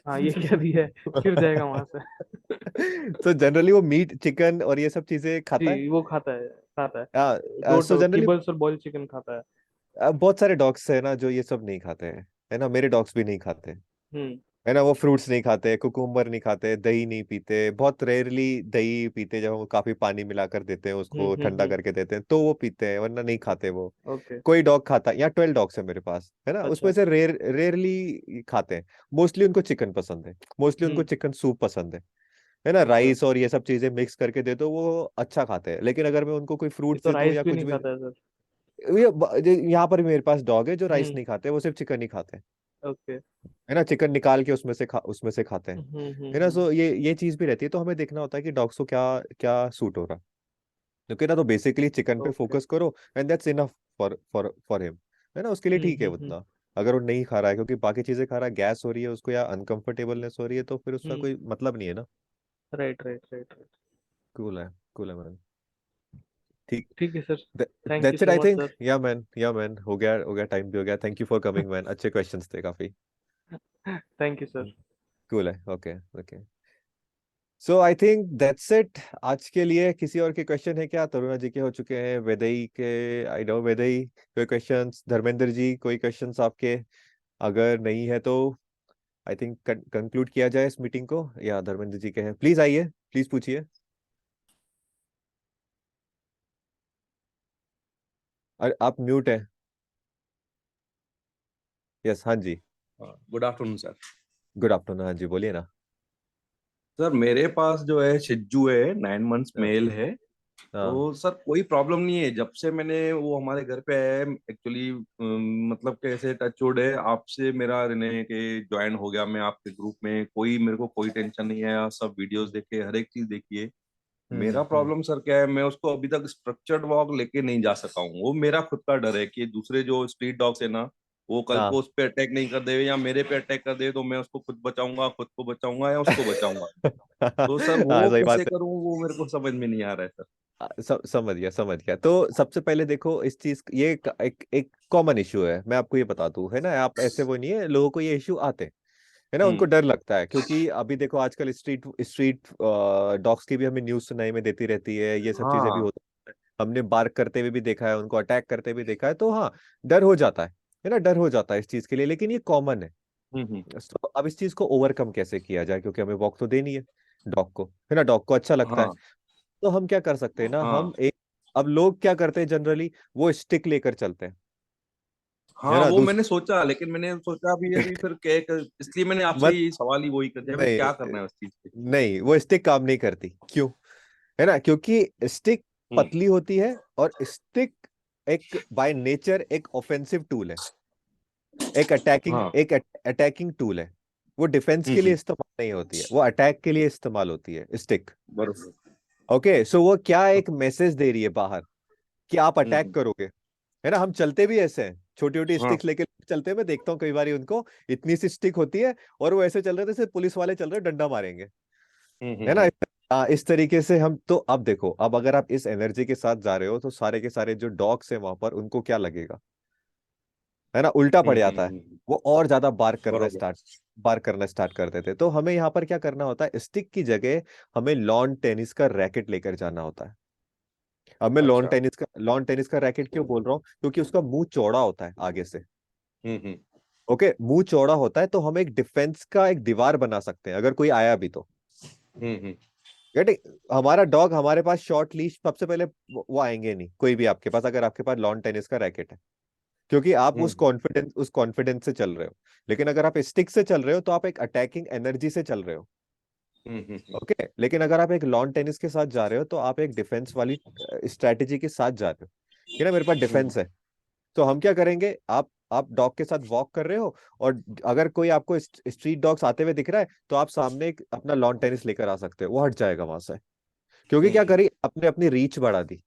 हाँ ये क्या दिया है, फिर जाएगा वहां से। तो जनरली वो मीट, चिकन और ये सब चीजें खाता है। जी वो खाता है, खाता है। दो सो जनरली किबल्स और बॉइल्ड चिकन खाता है। बहुत सारे डॉग्स है ना जो ये सब नहीं खाते हैं, है ना, मेरे डॉग्स भी नहीं खाते, हम्म है ना, वो फ्रूट्स नहीं खाते, कुकुम्बर नहीं खाते, दही नहीं पीते, बहुत रेयरली दही पीते जब हम काफी पानी मिलाकर देते हैं उसको, ठंडा हम्म। करके देते हैं तो वो पीते हैं, वरना नहीं खाते वो। ओके। कोई डॉग खाता है, यहाँ 12 डॉग्स है मेरे पास, है ना, उसमें अच्छा। से रेयरली खाते हैं। मोस्टली उनको चिकन पसंद है, मोस्टली उनको हम्म। चिकन सूप पसंद है ना, अच्छा, राइस और ये सब चीजें मिक्स करके दे दो वो अच्छा खाते हैं। लेकिन अगर मैं उनको कोई ये फ्रूट तो दे दूं राइस या भी कुछ नहीं भी, खाता है सर। यहाँ पर भी मेरे पास डॉग है जो राइस हम्म। नहीं खाते, वो सिर्फ चिकन ही खाते हैं, ओके। है ना, चिकन निकाल के उसमें से खाते हैं, है ना। हम्म। सो ये चीज भी रहती है, तो हमें देखना होता है कि डॉग्स को क्या क्या सूट हो रहा है, क्योंकि ना, तो बेसिकली चिकन पे ओके। फोकस करो and that's enough for him, है ना, उसके लिए ठीक है हम्म। उतना। अगर वो नहीं खा रहा है क्योंकि बाकी चीजें खा रहा है, गैस हो रही है उसको या अनकंफर्टेबलनेस हो रही है, तो फिर उसका हम्म। कोई मतलब नहीं है ना। Right right right right. Cool है, कूल है मैन। ठीक, ठीक है sir. Thank you that's it so I much think. Sir. या मैन, हो गया, टाइम भी हो गया। Thank you for coming man, अच्छे क्वेश्चंस थे काफी। Thank you sir. कूल है, okay okay. So I think that's it आज के लिए। किसी और के क्वेश्चन है क्या? तरुणा जी के हो चुके हैं, वेदई के, आई नो वेदई कोई क्वेश्चंस, धर्मेंद्र जी कोई क्वेश्चंस आपके? अगर नहीं है तो आई थिंक कंक्लूड किया जाए इस मीटिंग को। या धर्मेंद्र जी के हैं, प्लीज आइए, प्लीज पूछिए। अरे आप म्यूट है। यस, हाँ जी। Good afternoon sir. Good afternoon, हाँ जी, बोलिए ना। सर मेरे पास जो है शिज्जू है, 9 मंथ्स हाँ मेल है। हाँ तो सर कोई प्रॉब्लम नहीं है, जब से मैंने वो हमारे घर पे आया है एक्चुअली, मतलब कैसे टचवुड है, आपसे मेरा रिने के ज्वाइन हो गया, मैं आपके ग्रुप में, कोई मेरे को कोई टेंशन नहीं है, सब वीडियोस देखे, हर एक चीज देखिए। मेरा हम्म। प्रॉब्लम सर क्या है, मैं उसको अभी तक स्ट्रक्चर्ड वॉक लेके नहीं जा सका हूँ। वो मेरा खुद का डर है कि दूसरे जो स्ट्रीट डॉग्स है ना, वो कल हाँ को उस पे अटैक नहीं कर दे या मेरे पे अटैक कर दे, तो मैं उसको खुद बचाऊंगा, खुद को बचाऊंगा या उसको बचाऊंगा। तो सर हाँ वो सही कैसे बात है। करूं, वो मेरे को समझ में नहीं आ रहा है सर। समझ गया समझ गया। तो सबसे पहले देखो इस चीज, ये एक कॉमन इशू है, मैं आपको ये बता दूं, है ना, आप ऐसे वो नहीं है, लोगों को ये इशू आते हैं, है ना, उनको हम्म। डर लगता है, क्योंकि अभी देखो आजकल स्ट्रीट स्ट्रीट डॉग्स की भी हमें न्यूज सुनाई में देती रहती है, ये सब चीजें भी हाँ। होती है, हमने बार्क करते हुए भी देखा है, उनको अटैक करते हुए भी देखा है, तो हाँ डर हो जाता है ना, डर हो जाता है इस चीज के लिए, लेकिन ये कॉमन है। हम्म। तो अब इस चीज को ओवरकम कैसे किया जाए, क्योंकि हमें वॉक तो देनी है डॉग को, है ना, डॉग को अच्छा लगता है। हाँ तो हम क्या कर सकते हैं ना, हम हाँ एक, अब लोग क्या करते हैं जनरली, वो स्टिक लेकर चलते हैं, है हाँ, ना, वो मैंने सोचा, लेकिन मैंने सोचा अभी अभी फिर क्या इसलिए मैंने आपसे मत ये सवाल ही वही कर दिया, अभी क्या नहीं करना है उस चीज पे। नहीं, वो स्टिक काम नहीं करती, क्यों, है ना, क्योंकि स्टिक हम्म। पतली होती है, और स्टिक एक बाय नेचर एक ऑफेंसिव टूल है, हाँ। एक अटैकिंग टूल है। वो डिफेंस के लिए हम्म। इस्तेमाल नहीं होती है, वो अटैक के लिए इस्तेमाल होती है स्टिक। बरोबर। ओके, सो वो क्या एक मैसेज दे रही है बाहर, कि आप अटैक हम्म। करोगे, है ना, हम चलते भी ऐसे हैं, छोटी छोटी हाँ। स्टिक्स लेके चलते हैं, मैं देखता हूँ कई बार उनको, इतनी सी स्टिक होती है, और वो ऐसे चल रहे थे जैसे पुलिस वाले चल रहे हैं, डंडा मारेंगे, है ना। हम्म। इस तरीके से हम, तो अब देखो, अब अगर आप इस एनर्जी के साथ जा रहे हो, तो सारे के सारे जो डॉग्स हैं वहां पर, उनको क्या लगेगा, है ना, उल्टा पड़ जाता है, वो और ज्यादा बरोबर। बार करना स्टार्ट कर देते हैं। तो हमें यहाँ पर क्या करना होता है, स्टिक की जगह हमें लॉन टेनिस का रैकेट लेकर जाना होता है। अब मैं अच्छा। लॉन टेनिस का रैकेट क्यों बोल रहा हूँ, क्योंकि उसका मुंह चौड़ा होता है आगे से। हम्म। ओके, मुंह चौड़ा होता है, तो हम एक डिफेंस का एक दीवार बना सकते हैं, अगर कोई आया भी तो। हम्म। गेट, हमारा डॉग हमारे पास शॉर्ट लीश, सबसे पहले वो आएंगे नहीं कोई भी आपके पास, अगर आपके पास लॉन टेनिस का रैकेट है, क्योंकि आप हम्म। उस कॉन्फिडेंस से चल रहे हो। लेकिन अगर आप स्टिक से चल रहे हो, तो आप एक अटैकिंग एनर्जी से चल रहे हो। ओके, लेकिन अगर आप एक लॉन टेनिस के साथ जा रहे हो, तो आप एक डिफेंस वाली स्ट्रैटेजी के साथ जा रहे हो, कि ना मेरे पास डिफेंस है। तो हम क्या करेंगे, आप डॉग के साथ वॉक कर रहे हो, और अगर कोई आपको स्ट्रीट डॉग्स आते हुए दिख रहा है, तो आप सामने एक अपना लॉन टेनिस लेकर आ सकते हो, वो हट जाएगा वहां से, क्योंकि क्या करी, आपने अपनी रीच बढ़ा दी।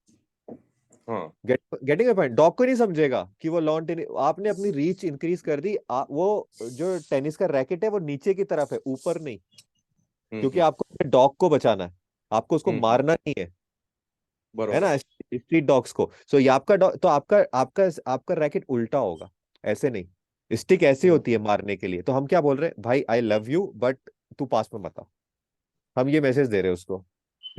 हाँ। गेटिंग पॉइंट, डॉग को नहीं समझेगा कि वो लॉन टेनिस, आपने अपनी रीच इंक्रीज कर दी, वो जो टेनिस का रैकेट है वो नीचे की तरफ है, ऊपर नहीं, क्योंकि आपको अपने डॉग को बचाना है, आपको उसको मारना नहीं है बरोबर। ना, स्ट्रीट डॉग्स को। सो ये आपका तो आपका आपका आपका रैकेट उल्टा होगा, ऐसे नहीं, स्टिक ऐसी होती है मारने के लिए। तो हम क्या बोल रहे हैं, भाई आई लव यू बट तू पास में मत आ, हम ये मैसेज दे रहे हैं उसको,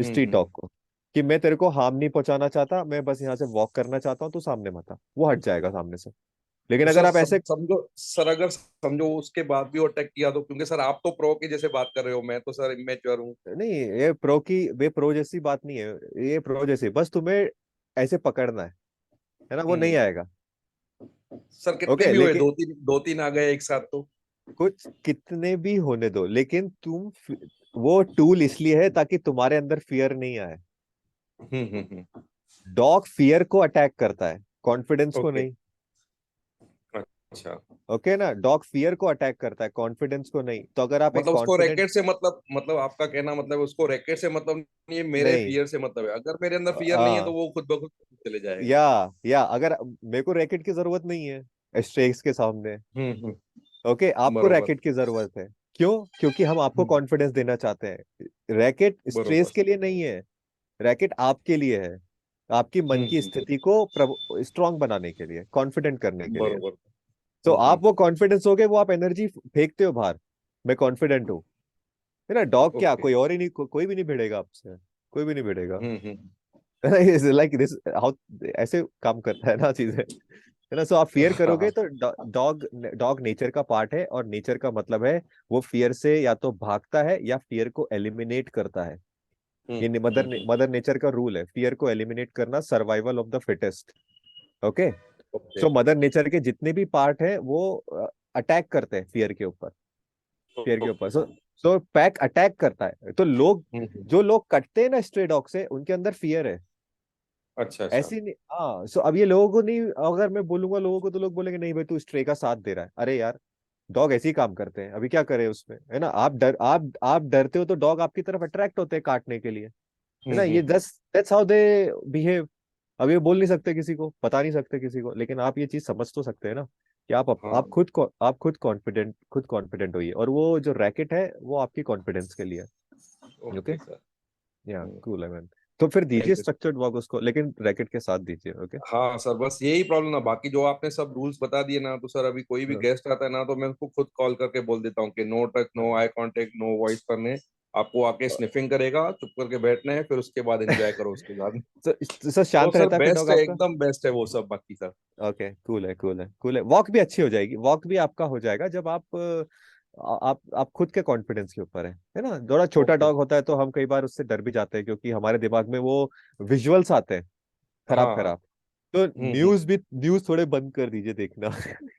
स्ट्रीट डॉग को, कि मैं तेरे को हार्म नहीं पहुंचाना चाहता, मैं बस यहाँ से वॉक करना चाहता हूँ, तू सामने मत आ, वो हट जाएगा सामने से। लेकिन तो अगर सर आप ऐसे, समझो सर, अगर समझो उसके बाद भी वो अटैक किया तो, क्योंकि सर आप तो प्रो की जैसे बात कर रहे हो, मैं तो सर इमेच्योर हूँ। नहीं, ये प्रो जैसी बात नहीं है, ये प्रो जैसी, बस तुम्हें ऐसे पकड़ना है ना, वो नहीं हम्म। आएगा। सर कितने ओके, भी हुए, लेकिन दो तीन आ गए एक साथ तो। कुछ कितने भी होने दो, लेकिन वो टूल इसलिए है ताकि तुम्हारे अंदर फियर नहीं आए। हम्म। डॉग फियर को अटैक करता है, कॉन्फिडेंस को ओके। नहीं। अच्छा। ओके ना, डॉग फियर को अटैक करता है, कॉन्फिडेंस को नहीं। तो अगर आप एक मतलब उसको कॉन्फिडेंट, रैकेट से मतलब आपका कहना मतलब उसको रैकेट से मतलब नहीं है, मेरे नहीं, फियर से मतलब है, अगर मेरे अंदर फियर नहीं है तो आ, वो खुद ब खुद चले जाएगा। या अगर मेरे को रैकेट की जरूरत नहीं है स्ट्रेक्स के सामने, हम्म। ओके, आपको बरोबर। रैकेट की जरूरत है, क्यों, क्योंकि हम आपको हम्म। कॉन्फिडेंस देना चाहते हैं। रैकेट स्ट्रेस बरोबर। के लिए नहीं है, रैकेट आपके लिए है, आपकी मन की हम्म। स्थिति को स्ट्रांग बनाने के लिए, कॉन्फिडेंट करने के लिए। बरोबर। तो आप वो कॉन्फिडेंस हो गए, वो आप एनर्जी फेंकते हो बाहर, मैं कॉन्फिडेंट हूँ, है ना। डॉग क्या, ओके। कोई और ही नहीं, कोई भी नहीं भिड़ेगा आपसे, कोई भी नहीं भिड़ेगा। हम्म। लाइक दिस हाउ, ऐसे काम करता है ना चीजें, है ना। सो आप फियर करोगे, हाँ। तो डॉग डॉग नेचर का पार्ट है, और नेचर का मतलब है वो फियर से या तो भागता है या फियर को एलिमिनेट करता है। ये मदर नेचर का रूल है, फियर को एलिमिनेट करना, survival of the fittest. Okay, okay. So mother nature के जितने भी पार्ट है वो अटैक करते हैं फियर के ऊपर, फियर के ऊपर। ओके। सो पैक अटैक करता है, तो लोग, हम्म। जो लोग कटते हैं ना स्ट्रे डॉग से, उनके अंदर फियर है, अच्छा अच्छा। ऐसी नहीं। हाँ, सो अब ये लोगों को नहीं, अगर मैं बोलूंगा लोगों को, तो लोग बोलेंगे नहीं भाई तू स्ट्रे का साथ दे रहा है, अरे यार डॉग ऐसे ही काम करते हैं, अभी क्या करे उसमें, है ना। आप डरते हो, तो डॉग आपकी तरफ अट्रैक्ट होते हैं काटने के लिए, है ना। ये हम्म। That's how they behave. अब ये बोल नहीं सकते किसी को, बता नहीं सकते किसी को, लेकिन आप ये चीज समझ तो सकते हैं ना, कि आप हाँ खुद कॉन्फिडेंट होइए, और वो जो रैकेट है वो आपकी कॉन्फिडेंस के लिए है। Okay, okay sir. या कूल है मैन। तो फिर दीजिए थैंक यू। स्ट्रक्चर्ड वॉक उसको, लेकिन रैकेट के साथ दीजिए। ओके। हाँ सर, बस यही प्रॉब्लम ना, बाकी जो आपने सब रूल्स बता दिए ना, तो सर अभी कोई भी हाँ। गेस्ट आता है ना, तो मैं उसको खुद कॉल करके बोल देता हूँ कि no touch, no eye contact, no voice करने, आपको आके स्निफिंग करेगा, चुप करके बैठना है, फिर उसके बाद एंजॉय करो उसके बाद। सर तो शांत सर रहता है फिर डॉग बेस्ट है, आपका? एकदम बेस्ट है वो सब, बाकी सर। ओके, कूल है। वॉक भी अच्छी हो जाएगी, वॉक भी आपका हो जाएगा जब आप खुद के कॉन्फिडेंस के ऊपर है ना। थोड़ा छोटा ओके। डॉग होता है तो हम कई बार उससे डर भी जाते हैं, क्योंकि हमारे दिमाग में वो विजुअल्स आते हैं खराब हाँ हाँ। खराब। तो हम्म। न्यूज थोड़े बंद कर दीजिए देखना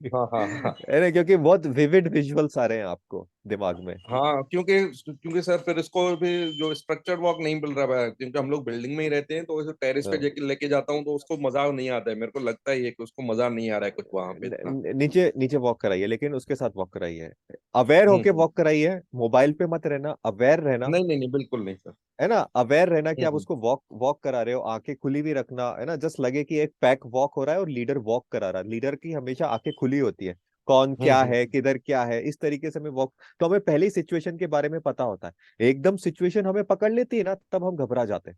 हाँ हाँ हाँ। है ना, क्योंकि बहुत विविड विजुअल्स आ रहे हैं आपको दिमाग में। हाँ, क्योंकि क्योंकि सर फिर इसको भी जो स्ट्रक्चर्ड वॉक नहीं मिल रहा है, क्योंकि हम लोग बिल्डिंग में ही रहते हैं, तो वैसे टेरेस पे हाँ। लेके लेके जाता हूँ तो उसको मजा नहीं आता है, मेरे को लगता ही है कि उसको मजा नहीं आ रहा है कुछ वहां पे इतना। नीचे नीचे वॉक कराइए, लेकिन उसके साथ वॉक कराइए, अवेयर होके हम्म। वॉक कराइए, मोबाइल पे मत रहना, अवेयर रहना, नहीं नहीं नहीं, बिल्कुल नहीं सर। है ना। अवेयर रहना कि आप हम्म उसको वॉक वॉक करा रहे हो, आंखें खुली भी रखना, है ना। जस्ट लगे कि एक पैक वॉक हो रहा है और लीडर वॉक करा रहा है। लीडर की हमेशा आंखें खुली होती है, कौन क्या है, हम्म किधर क्या है, इस तरीके से हमें वॉक। तो हमें पहले ही सिचुएशन के बारे में पता होता है, एकदम सिचुएशन हमें पकड़ लेती है ना, तब हम घबरा जाते हैं।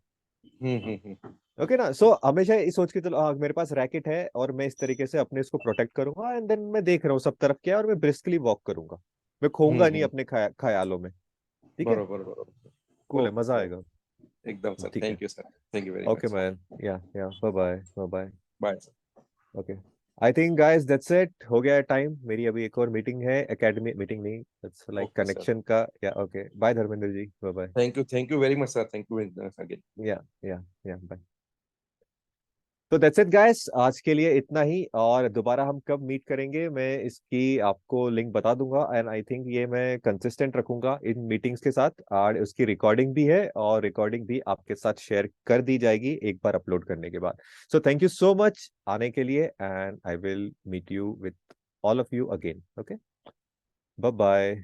हम्म। ओके ना। सो हमेशा ये सोच के चलो, हाँ मेरे पास रैकेट है और मैं इस तरीके से अपने इसको प्रोटेक्ट करूंगा, एंड देन मैं देख रहा हूँ सब तरफ क्या है, और मैं ब्रिस्कली वॉक करूंगा, मैं खोऊंगा नहीं हम्म। अपने ख्यालों में। ठीक है, बरोबर बरोबर। कूल है, मजा ओके आएगा। ओके। एकदम सर, ठीक है। Thank you sir, thank you very okay much. Man, yeah bye bye bye bye. Bye sir. Okay, I think guys that's it, हो गया टाइम। मेरी अभी एक और मीटिंग है, एकेडमी मीटिंग नहीं, it's like okay sir. Connection का। Yeah okay, bye Dharmendra ji, bye bye. Thank you very much sir, thank you again. Yeah bye. तो दैट्स इट गाइस, आज के लिए इतना ही, और दोबारा हम कब मीट करेंगे मैं इसकी आपको लिंक बता दूंगा, एंड आई थिंक ये मैं कंसिस्टेंट रखूंगा इन मीटिंग्स के साथ, और उसकी रिकॉर्डिंग भी है, और रिकॉर्डिंग भी आपके साथ शेयर कर दी जाएगी एक बार अपलोड करने के बाद। So thank you so much आने के लिए, and I will meet you with all of you again. Okay, bye bye.